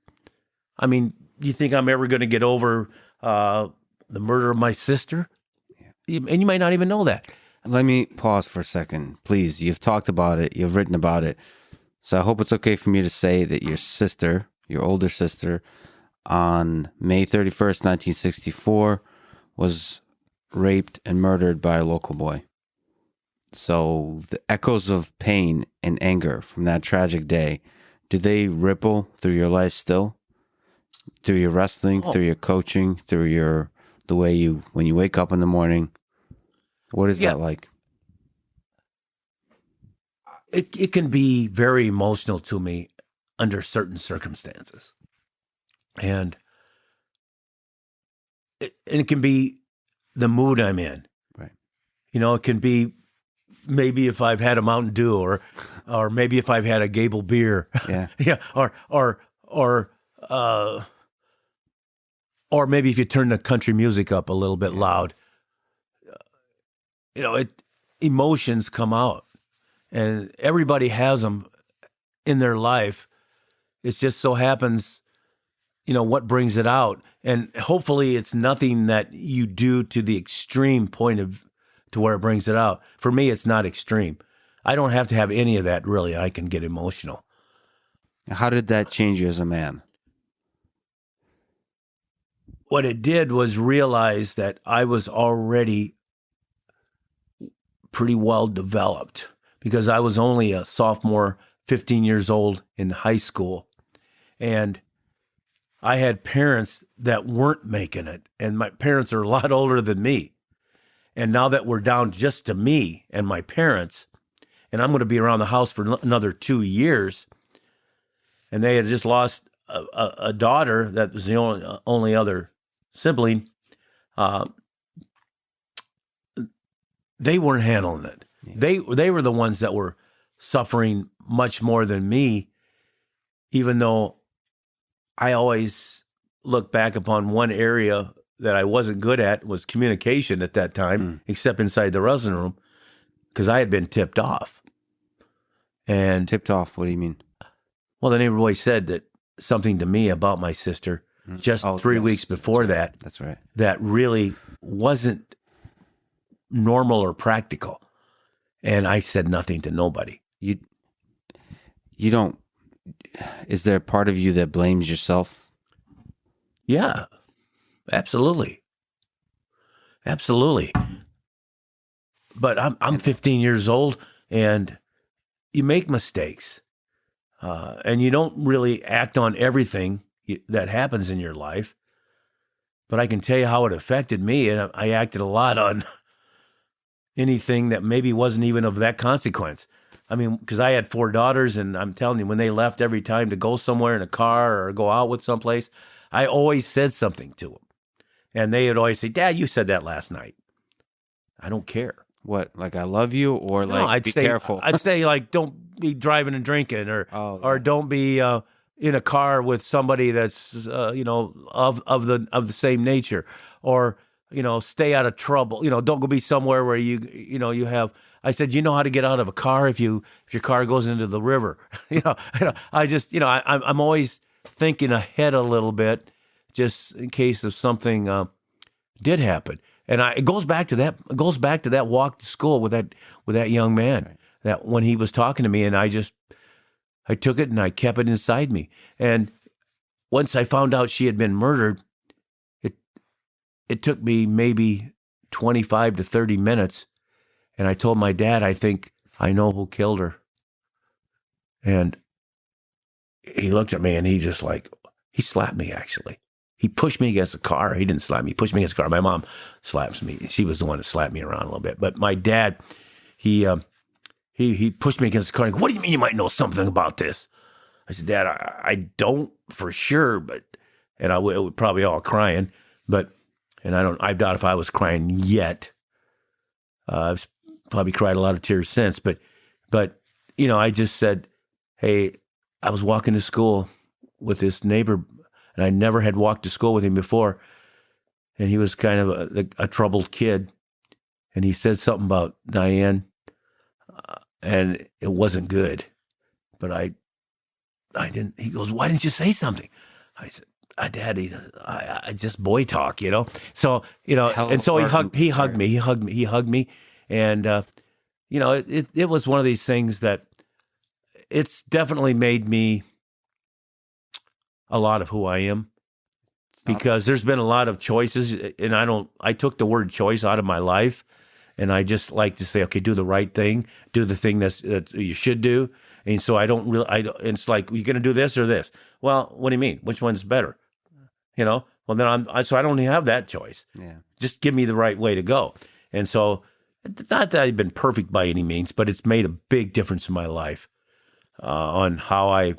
I mean, you think I'm ever going to get over the murder of my sister? Yeah. And you might not even know that. Let me pause for a second, please. You've talked about it. You've written about it. So I hope it's okay for me to say that your sister, your older sister, on May 31st, 1964, was raped and murdered by a local boy. So the echoes of pain and anger from that tragic day, do they ripple through your life still? Through your wrestling, through your coaching, through the way when you wake up in the morning? What is that like? It can be very emotional to me under certain circumstances. And it can be the mood I'm in. Right. It can be maybe if I've had a Mountain Dew or maybe if I've had a Gable beer. Yeah. Yeah. Or maybe if you turn the country music up a little bit loud. Emotions come out, and everybody has them in their life. It just so happens, what brings it out. And hopefully it's nothing that you do to the extreme to where it brings it out. For me, it's not extreme. I don't have to have any of that, really. I can get emotional. How did that change you as a man? What it did was realize that I was already pretty well developed, because I was only a sophomore, 15 years old in high school. And I had parents that weren't making it. And my parents are a lot older than me. And now that we're down just to me and my parents, and I'm going to be around the house for another 2 years, and they had just lost a daughter that was the only other sibling, they weren't handling it. Yeah. They were the ones that were suffering much more than me, even though I always look back upon one area that I wasn't good at was communication at that time, except inside the wrestling room, because I had been tipped off. And tipped off? What do you mean? Well, the neighbor boy said that something to me about my sister just 3 weeks before that. That's right. That really wasn't normal or practical. And I said nothing to nobody. You don't, is there a part of you that blames yourself? Yeah, absolutely. Absolutely. But I'm 15 years old, and you make mistakes. And you don't really act on everything that happens in your life. But I can tell you how it affected me, and I acted a lot on anything that maybe wasn't even of that consequence. I mean, because I had 4 daughters, and I'm telling you, when they left every time to go somewhere in a car or go out with someplace, I always said something to them. And they would always say, Dad, you said that last night. I don't care. What, like I love you, or No, like be careful? I'd say like don't be driving and drinking, or don't be in a car with somebody that's of the same nature, or stay out of trouble. Don't go be somewhere where you have. I said, you know how to get out of a car if your car goes into the river. I just I'm always thinking ahead a little bit, just in case if something did happen. And it goes back to that. It goes back to that walk to school with that young man. Right. That when he was talking to me, and I took it and I kept it inside me. And once I found out she had been murdered, it took me maybe 25 to 30 minutes, and I told my dad, I think I know who killed her. And he looked at me, and he slapped me actually. He pushed me against the car. He didn't slap me. He pushed me against the car. My mom slaps me. She was the one that slapped me around a little bit. But my dad, he pushed me against the car. He goes, what do you mean you might know something about this? I said, Dad, I don't for sure, and I was probably all crying, and I doubt if I was crying yet. I've probably cried a lot of tears since, but I just said, hey, I was walking to school with this neighbor, and I never had walked to school with him before. And he was kind of a troubled kid. And he said something about Diane, and it wasn't good. But I didn't. He goes, why didn't you say something? I said, Daddy, I just boy talk, So, and so he hugged me. And, it was one of these things that it's definitely made me a lot of who I am, because there's been a lot of choices, and I took the word choice out of my life, and I just like to say, okay, do the right thing, do the thing that you should do. And so it's like, you're going to do this or this. Well, what do you mean? Which one's better? Well, then so I don't have that choice. Yeah. Just give me the right way to go. And so, not that I've been perfect by any means, but it's made a big difference in my life, on how I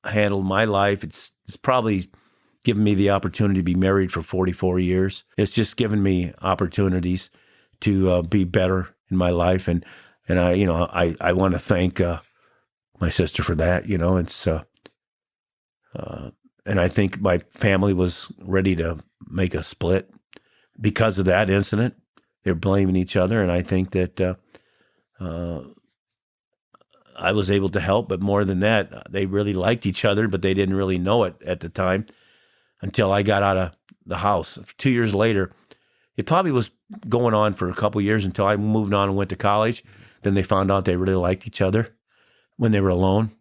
handled my life. It's probably given me the opportunity to be married for 44 years. It's just given me opportunities to be better in my life, and I want to thank my sister for that. It's and I think my family was ready to make a split because of that incident. They're blaming each other, and I think that I was able to help, but more than that, they really liked each other, but they didn't really know it at the time until I got out of the house. 2 years later, it probably was going on for a couple of years until I moved on and went to college. Then they found out they really liked each other when they were alone,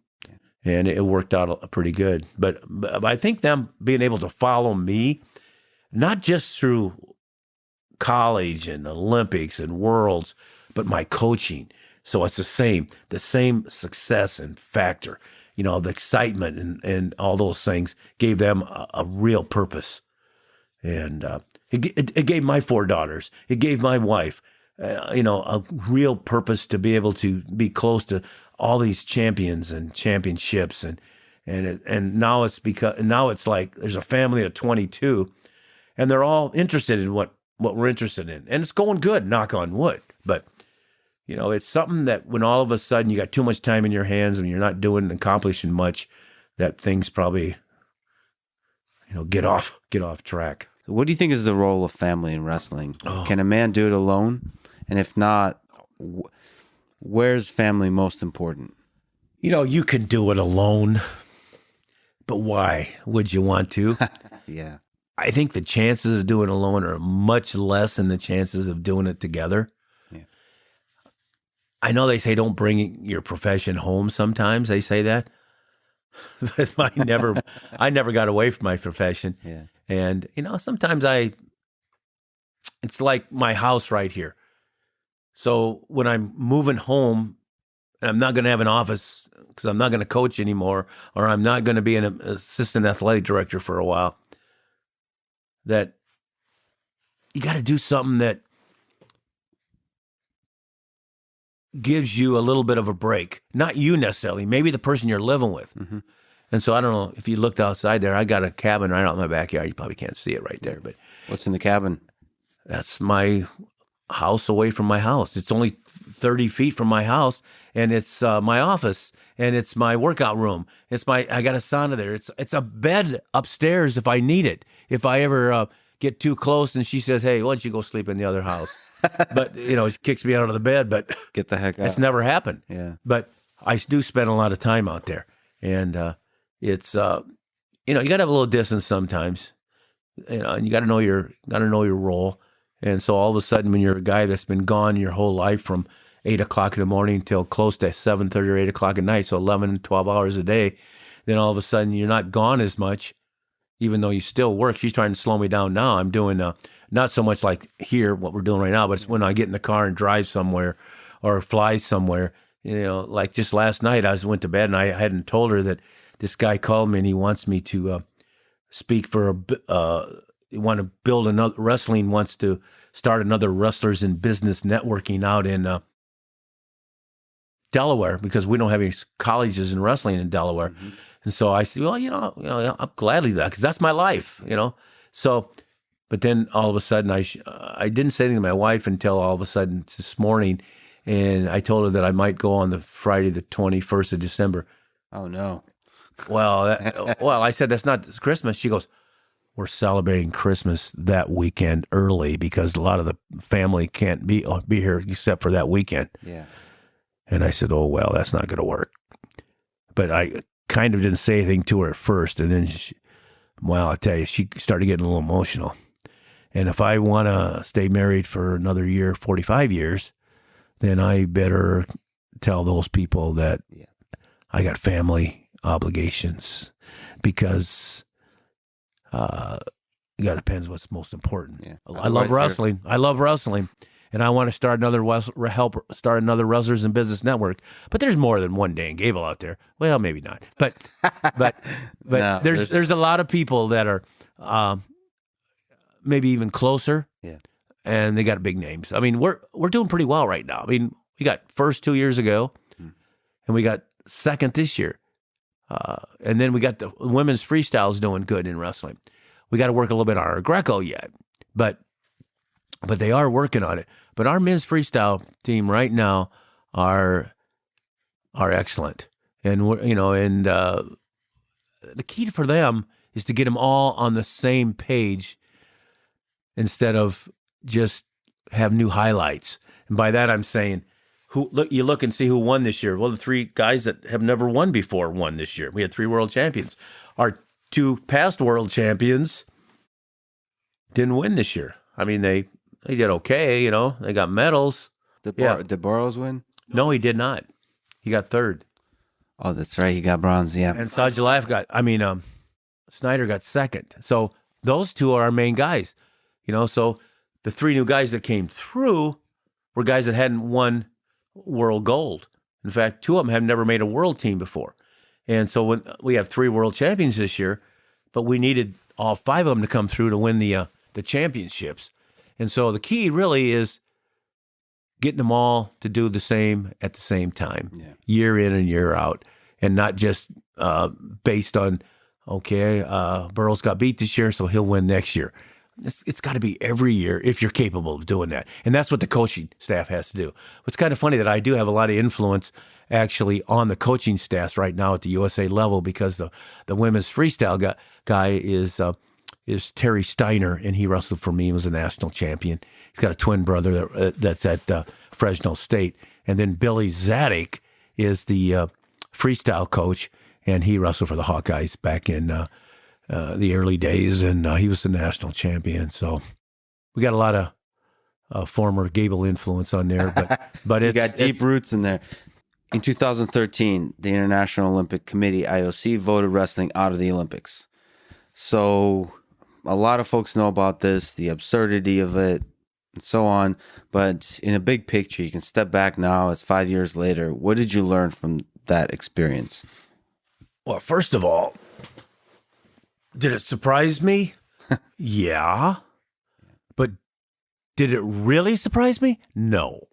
and it worked out pretty good. But I think them being able to follow me, not just through college and Olympics and worlds, but my coaching. So it's the same success and factor, the excitement and all those things gave them a real purpose. And it gave my 4 daughters, it gave my wife, a real purpose to be able to be close to all these champions and championships. And now it's like there's a family of 22, and they're all interested in what we're interested in. And it's going good, knock on wood. But it's something that when all of a sudden you got too much time in your hands and you're not accomplishing much, that things probably, get off track. What do you think is the role of family in wrestling? Can a man do it alone? And if not, where's family most important? You can do it alone, but why would you want to? Yeah. I think the chances of doing it alone are much less than the chances of doing it together. I know they say don't bring your profession home sometimes. They say that. But I never got away from my profession. Yeah. And, sometimes it's like my house right here. So when I'm moving home, and I'm not going to have an office because I'm not going to coach anymore, or I'm not going to be an assistant athletic director for a while, that you got to do something that gives you a little bit of a break. Not you necessarily, maybe the person you're living with. Mm-hmm. And so I don't know if you looked outside there. I got a cabin right out in my backyard. You probably can't see it right there, but What's in the cabin? that's my house away from my house. It's only 30 feet from my house, and it's my office, and it's my workout room. I got a sauna there. It's a bed upstairs if I need it. If I ever get too close and she says, "Hey, why don't you go sleep in the other house?" But, she kicks me out of the bed, but Get the heck out. it's never happened. Yeah. But I do spend a lot of time out there, and it's you got to have a little distance sometimes, and you got to know your role. And so all of a sudden, when you're a guy that's been gone your whole life from 8 o'clock in the morning till close to 7:30 or 8 o'clock at night, so 11, 12 hours a day, then all of a sudden you're not gone as much, even though you still work. She's trying to slow me down now. I'm doing not so much like here, what we're doing right now, but it's when I get in the car and drive somewhere or fly somewhere. Like just last night, I went to bed and I hadn't told her that this guy called me and he wants me to speak for want to build another wrestling, wants to start another wrestlers in business networking out in Delaware, because we don't have any colleges in wrestling in Delaware. Mm-hmm. And so I said, well, I'll gladly do that because that's my life, So, but then all of a sudden I didn't say anything to my wife until all of a sudden this morning, and I told her that I might go on the Friday the 21st of December. Oh no. Well, I said that's not Christmas. She goes, we're celebrating Christmas that weekend early because a lot of the family can't be here except for that weekend. Yeah. And I said, oh, well, that's not going to work. But I kind of didn't say anything to her at first. And then, I tell you, she started getting a little emotional. And if I want to stay married for another year, 45 years, then I better tell those people that I got family obligations, because it depends what's most important. Yeah. I love wrestling. I love wrestling, and I want to start help start another Wrestlers in Business Network. But there's more than one Dan Gable out there. Well, maybe not. But no, there's a lot of people that are maybe even closer. Yeah. And they got big names. I mean, we're doing pretty well right now. I mean, we got first 2 years ago, and we got second this year. And then we got the women's freestyles doing good in wrestling. We got to work a little bit on our Greco yet, but they are working on it. But our men's freestyle team right now are excellent, and the key for them is to get them all on the same page instead of just have new highlights. And by that I'm saying, you look and see who won this year. Well, the three guys that have never won before won this year. We had 3 world champions. Our 2 past world champions didn't win this year. I mean, they did okay, They got medals. Did Burroughs win? No, he did not. He got 3rd. Oh, that's right. He got bronze, yeah. And Sajalayev Snyder got 2nd. So those 2 are our main guys, So the 3 new guys that came through were guys that hadn't won world gold. In fact, 2 of them have never made a world team before. And so when we have 3 world champions this year, but we needed all 5 of them to come through to win the championships. And so the key really is getting them all to do the same at the same time, year in and year out, and not just based on, Burroughs got beat this year, so he'll win next year. It's got to be every year if you're capable of doing that. And that's what the coaching staff has to do. It's kind of funny that I do have a lot of influence actually on the coaching staffs right now at the USA level, because the women's freestyle guy is Terry Steiner, and he wrestled for me and was a national champion. He's got a twin brother that's at Fresno State. And then Billy Zadig is the freestyle coach, and he wrestled for the Hawkeyes back in the early days, and he was the national champion. So we got a lot of former Gable influence on there, but You it's got deep roots in there. In 2013, the International Olympic Committee, IOC, voted wrestling out of the Olympics. So a lot of folks know about this, the absurdity of it, and so on. But in a big picture, you can step back now, it's 5 years later. What did you learn from that experience? Well, first of all, did it surprise me? Yeah. But did it really surprise me? No.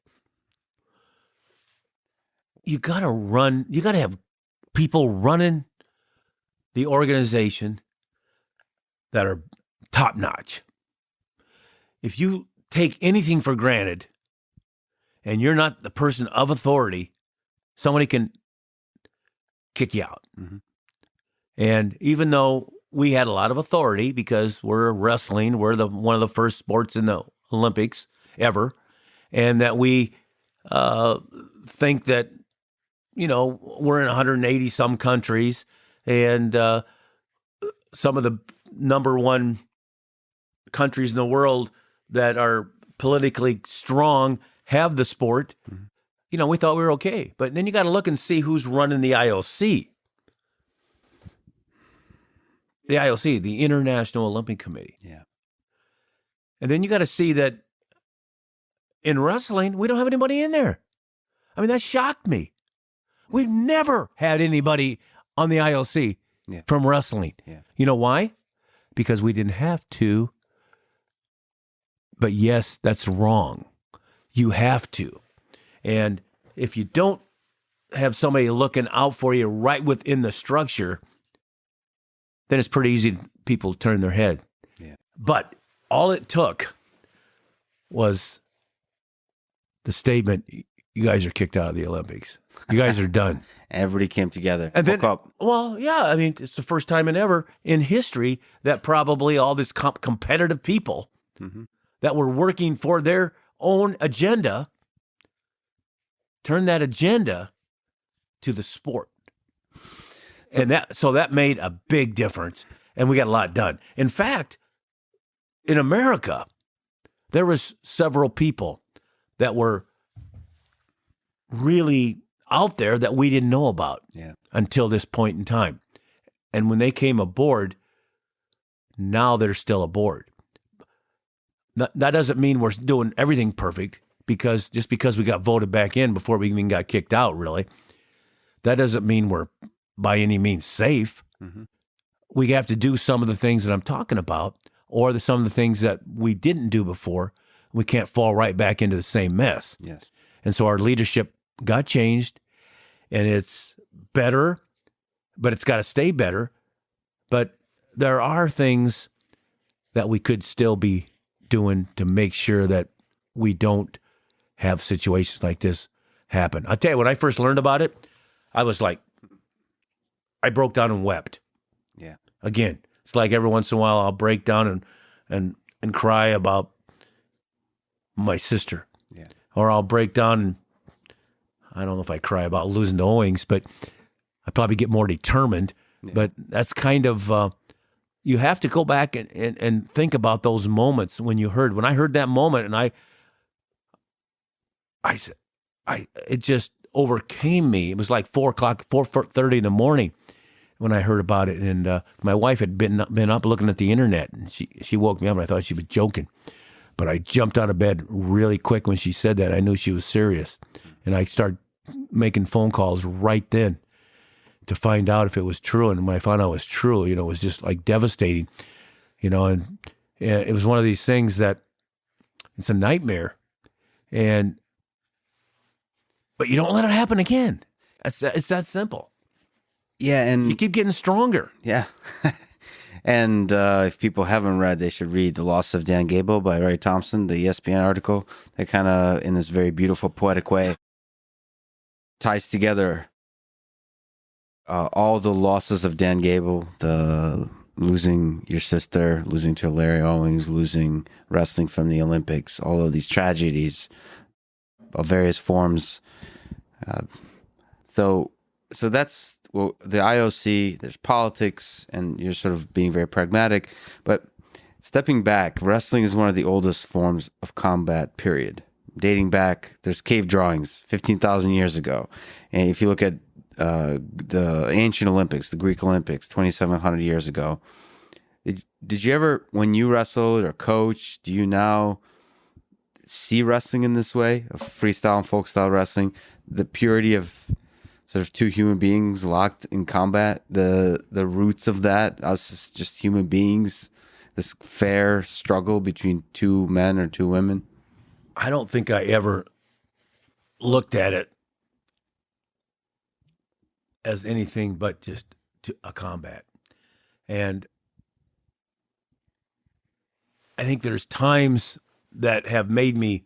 You got to have people running the organization that are top notch. If you take anything for granted and you're not the person of authority, somebody can kick you out. Mm-hmm. And even though we had a lot of authority because we're wrestling, we're one of the first sports in the Olympics ever, and that we think that, we're in 180 some countries, and some of the number one countries in the world that are politically strong have the sport. Mm-hmm. We thought we were okay. But then you got to look and see who's running the IOC. The IOC, the International Olympic Committee. Yeah. And then you got to see that in wrestling, we don't have anybody in there. I mean, that shocked me. We've never had anybody on the IOC from wrestling. Yeah. You know why? Because we didn't have to. But yes, that's wrong. You have to. And if you don't have somebody looking out for you right within the structure, then it's pretty easy people turn their head. Yeah. But all it took was the statement, you guys are kicked out of the Olympics. You guys are done. Everybody came together. And then, woke up. well, yeah, I mean, it's the first time in history that probably all this competitive people Mm-hmm. that were working for their own agenda turned that agenda to the sport. And that made a big difference, and we got a lot done. In fact, in America, there was several people that were really out there that we didn't know about until this point in time. And when they came aboard, now they're still aboard. That doesn't mean we're doing everything perfect, because we got voted back in before we even got kicked out, really, that doesn't mean we're by any means safe. Mm-hmm. We have to do some of the things that I'm talking about, or some of the things that we didn't do before. We can't fall right back into the same mess. Yes. And so our leadership got changed, and it's better, but it's got to stay better. But there are things that we could still be doing to make sure that we don't have situations like this happen. I'll tell you, when I first learned about it, I was like, I broke down and wept. Yeah. Again, it's like every once in a while I'll break down and cry about my sister. Yeah. Or I'll break down and I don't know if I cry about losing to Owings, but I probably get more determined. Yeah. But that's kind of, you have to go back and think about those moments when I heard that moment, and it just overcame me. It was like 4:30 in the morning when I heard about it. And my wife had been up looking at the internet, and she woke me up, and I thought she was joking. But I jumped out of bed really quick when she said that. I knew she was serious. And I started making phone calls right then to find out if it was true. And when I found out it was true, it was just like devastating, and it was one of these things that it's a nightmare. But you don't let it happen again. It's that simple. Yeah. And you keep getting stronger. Yeah. And if people haven't read, they should read The Loss of Dan Gable by Ray Thompson, the ESPN article that kind of, in this very beautiful, poetic way, ties together all the losses of Dan Gable, the losing your sister, losing to Larry Owings, losing wrestling from the Olympics, all of these tragedies of various forms. So that's the IOC. There's politics, and you're sort of being very pragmatic. But Stepping back, wrestling is one of the oldest forms of combat, period. Dating back, there's cave drawings 15,000 years ago. And if you look at the ancient Olympics, the Greek Olympics, 2,700 years ago, did you ever, when you wrestled or coached, do you now see wrestling in this way, of freestyle and folk style wrestling, the purity of sort of two human beings locked in combat, the roots of that, us as just human beings, this fair struggle between two men or two women? I don't think I ever looked at it as anything but just a combat. And I think there's times that have made me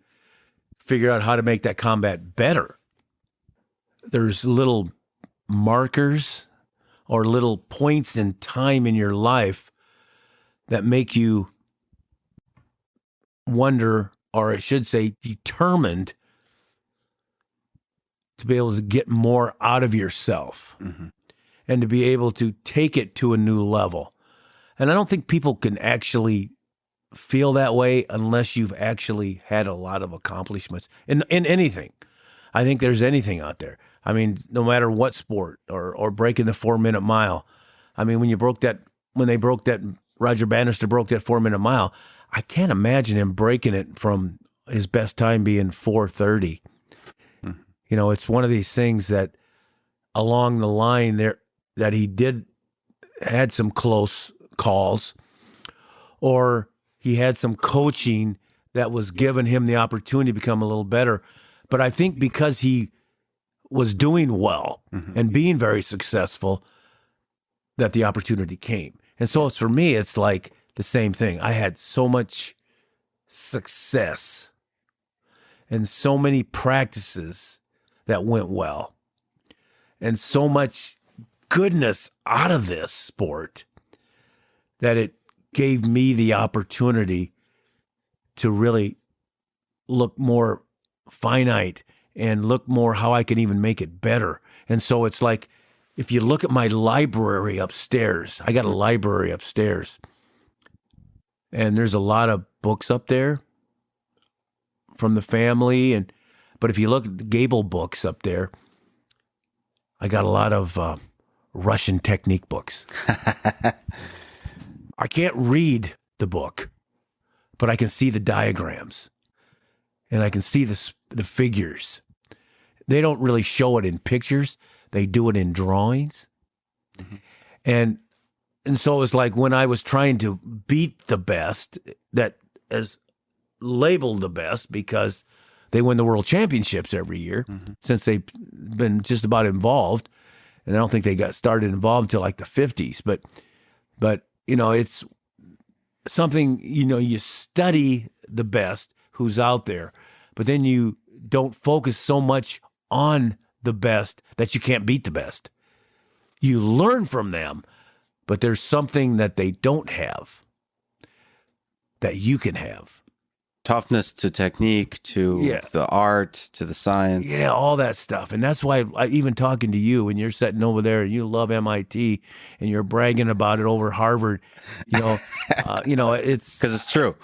figure out how to make that combat better. There's little markers or little points in time in your life that make you wonder, or I should say determined, to be able to get more out of yourself and to be able to take it to a new level. And I don't think people can actually feel that way unless you've actually had a lot of accomplishments in anything. I think there's anything out there. I mean, no matter what sport, or breaking the 4-minute mile. I mean, when Roger Bannister broke that 4-minute mile, I can't imagine him breaking it from his best time being 4:30. You know, it's one of these things that along the line there that he had some close calls, or he had some coaching that was giving him the opportunity to become a little better. But I think because he was doing well and being very successful, that the opportunity came. And so for me, it's like the same thing. I had so much success and so many practices that went well and so much goodness out of this sport that it gave me the opportunity to really look more finite and look more how I can even make it better. And so it's like, if you look at my library upstairs, I got a library upstairs, and there's a lot of books up there from the family. But if you look at the Gable books up there, I got a lot of Russian technique books. I can't read the book, but I can see the diagrams, and I can see the figures. They don't really show it in pictures. They do it in drawings. And so it was like when I was trying to beat the best, that is labeled the best because they win the world championships every year since they've been just about involved. And I don't think they got started involved until like the 50s. But you know, it's something, you know, you study the best who's out there, but then you don't focus so much on the best that you can't beat the best. You learn from them, but there's something that they don't have that you can have. Toughness to technique to the art to the science. Yeah, all that stuff. And that's why even talking to you, when you're sitting over there and you love MIT and you're bragging about it over Harvard, you know, it's because it's true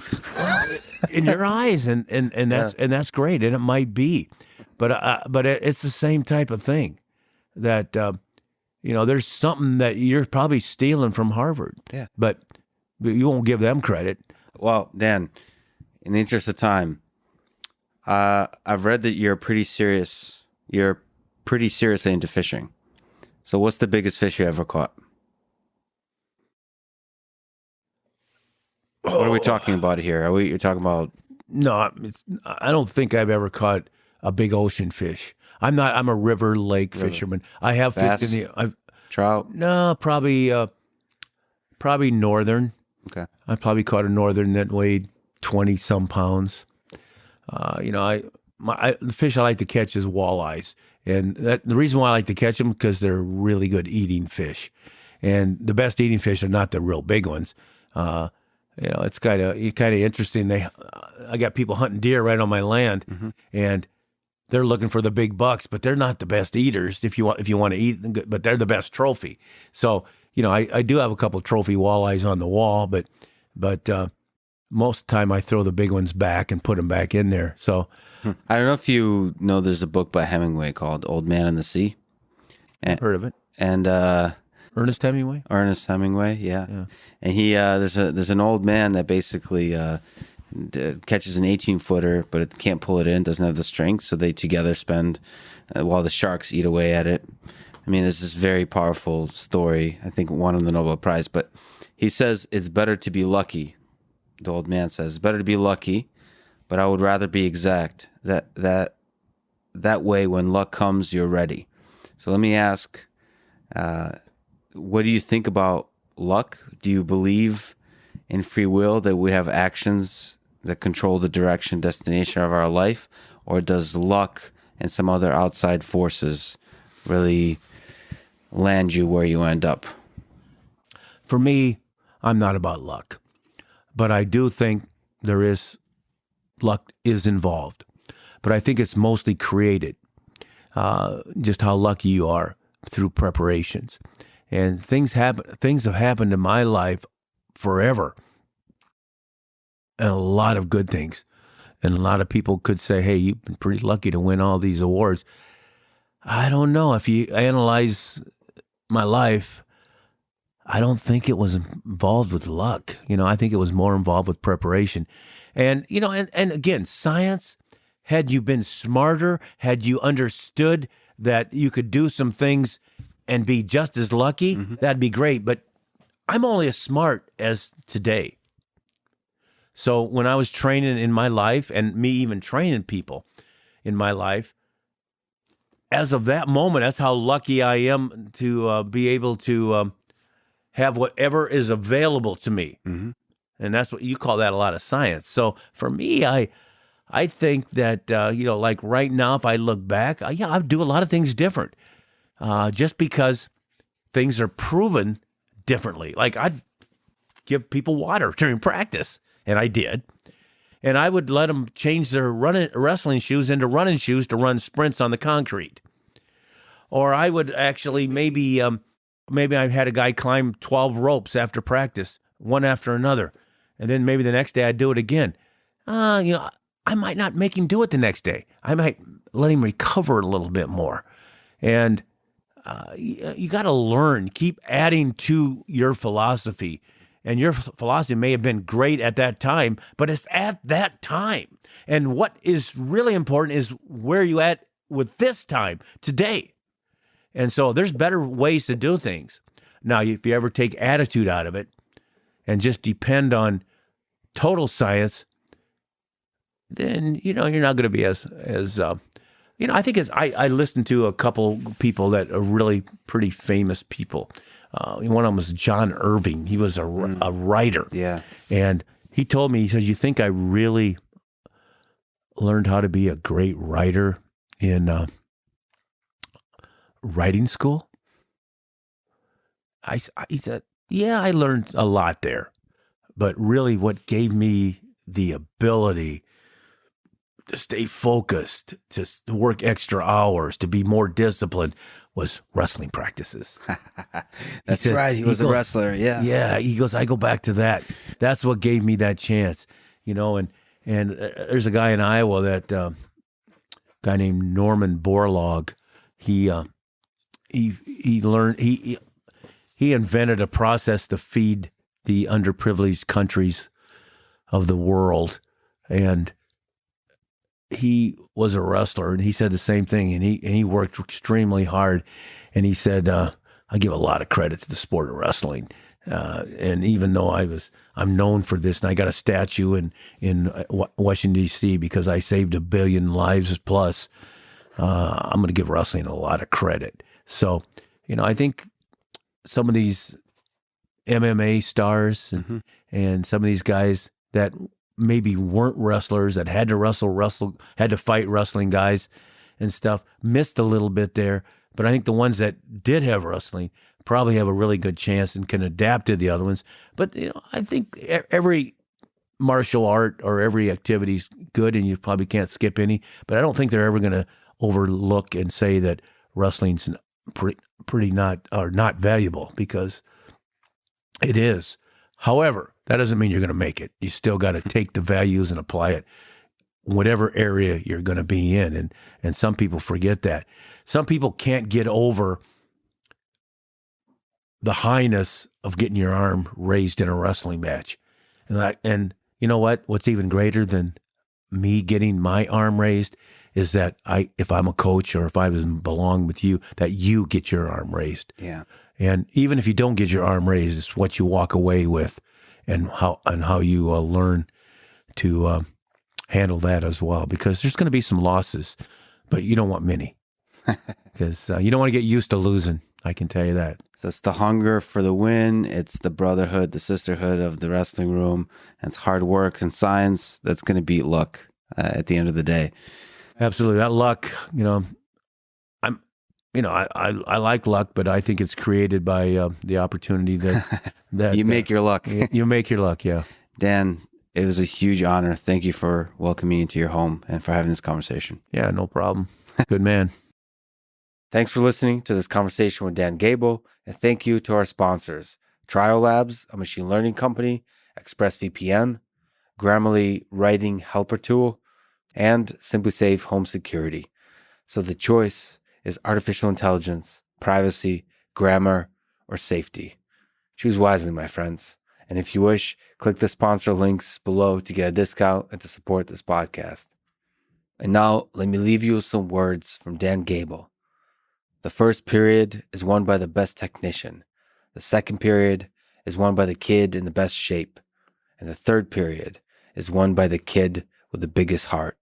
in your eyes, and that's great, and it might be, but it's the same type of thing that you know, there's something that you're probably stealing from Harvard. Yeah, but you won't give them credit. Well, Dan, in the interest of time, I've read that you're pretty serious. You're pretty seriously into fishing. So, what's the biggest fish you ever caught? What are we talking about here? You're talking about? No, I don't think I've ever caught a big ocean fish. I'm a river lake fisherman. I have bass, fished in trout. No, probably northern. Okay, I probably caught a northern that weighed 20 some pounds. You know, the fish I like to catch is walleyes, and the reason why I like to catch them because they're really good eating fish, and the best eating fish are not the real big ones. You know, it's kind of interesting. I got people hunting deer right on my land, and they're looking for the big bucks, but they're not the best eaters. If you want to eat them, but they're the best trophy. So, you know, I do have a couple of trophy walleyes on the wall, but most of the time I throw the big ones back and put them back in there. So I don't know if you know, there's a book by Hemingway called Old Man and the Sea. I've heard of it. And Ernest Hemingway? Ernest Hemingway, yeah. And he there's an old man that basically catches an 18-footer, but it can't pull it in, doesn't have the strength, so they together spend while the sharks eat away at it. I mean, it's this very powerful story. I think won the Nobel Prize, but he says it's better to be lucky. The old man says it's better to be lucky, but I would rather be exact. That way, when luck comes, you're ready. So let me ask, what do you think about luck? Do you believe in free will, that we have actions that control the direction, destination of our life? Or does luck and some other outside forces really land you where you end up? For me, I'm not about luck, but I do think luck is involved. But I think it's mostly created, just how lucky you are through preparations. And things have happened in my life forever, and a lot of good things. And a lot of people could say, hey, you've been pretty lucky to win all these awards. I don't know. If you analyze my life, I don't think it was involved with luck. I think it was more involved with preparation. And, and again, science, had you been smarter, had you understood that you could do some things and be just as lucky, that'd be great. But I'm only as smart as today. So when I was training in my life, and me even training people in my life, as of that moment, that's how lucky I am to be able to have whatever is available to me. And that's what you call that a lot of science. So for me, I think that, like right now, if I look back, I do a lot of things different. Just because things are proven differently. Like I'd give people water during practice, and I did. And I would let them change their wrestling shoes into running shoes to run sprints on the concrete. Or I would actually maybe I had a guy climb 12 ropes after practice, one after another. And then maybe the next day I'd do it again. I might not make him do it the next day. I might let him recover a little bit more. And you got to learn, keep adding to your philosophy. And your philosophy may have been great at that time, but it's at that time. And what is really important is where you at with this time, today. And so there's better ways to do things. Now, if you ever take attitude out of it and just depend on total science, then, you're not going to be as I think I listened to a couple people that are really pretty famous people. One of them was John Irving. He was a writer. Yeah. And he told me, he says, you think I really learned how to be a great writer in writing school? He said, yeah, I learned a lot there. But really what gave me the ability to stay focused, to work extra hours, to be more disciplined was wrestling practices. That's right. He was a wrestler. Yeah. Yeah. He goes, I go back to that. That's what gave me that chance, and there's a guy in Iowa that, guy named Norman Borlaug. He invented a process to feed the underprivileged countries of the world. And he was a wrestler, and he said the same thing, and he worked extremely hard. And he said, I give a lot of credit to the sport of wrestling. And even though I'm known for this, and I got a statue in Washington, D.C. because I saved 1 billion lives plus, I'm going to give wrestling a lot of credit. So, I think some of these MMA stars and some of these guys that maybe weren't wrestlers, that had to had to fight wrestling guys and stuff, missed a little bit there. But I think the ones that did have wrestling probably have a really good chance and can adapt to the other ones. But, I think every martial art or every activity is good, and you probably can't skip any. But I don't think they're ever going to overlook and say that wrestling's not valuable, because it is However, that doesn't mean you're going to make it. You still got to take the values and apply it whatever area you're going to be in. And some people forget that. Some people can't get over the highness of getting your arm raised in a wrestling match. And you know what? What's even greater than me getting my arm raised is that if I'm a coach or if I belong with you, that you get your arm raised. Yeah. And even if you don't get your arm raised, it's what you walk away with and how you learn to handle that as well. Because there's going to be some losses, but you don't want many. Because you don't want to get used to losing. I can tell you that. So it's the hunger for the win. It's the brotherhood, the sisterhood of the wrestling room. And it's hard work and science that's going to beat luck at the end of the day. Absolutely. That luck, I like luck, but I think it's created by the opportunity that You make your luck. You make your luck, yeah. Dan, it was a huge honor. Thank you for welcoming me into your home and for having this conversation. Yeah, no problem. Good man. Thanks for listening to this conversation with Dan Gable, and thank you to our sponsors, Trial Labs, a machine learning company, ExpressVPN, Grammarly Writing Helper Tool, and SimpliSafe Home Security. So the choice is artificial intelligence, privacy, grammar, or safety. Choose wisely, my friends. And if you wish, click the sponsor links below to get a discount and to support this podcast. And now, let me leave you with some words from Dan Gable. The first period is won by the best technician. The second period is won by the kid in the best shape. And the third period is won by the kid with the biggest heart.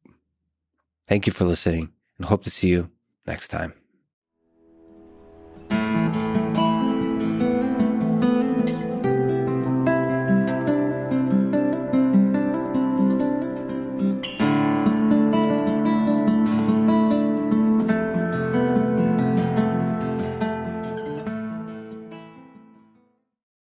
Thank you for listening and hope to see you next time.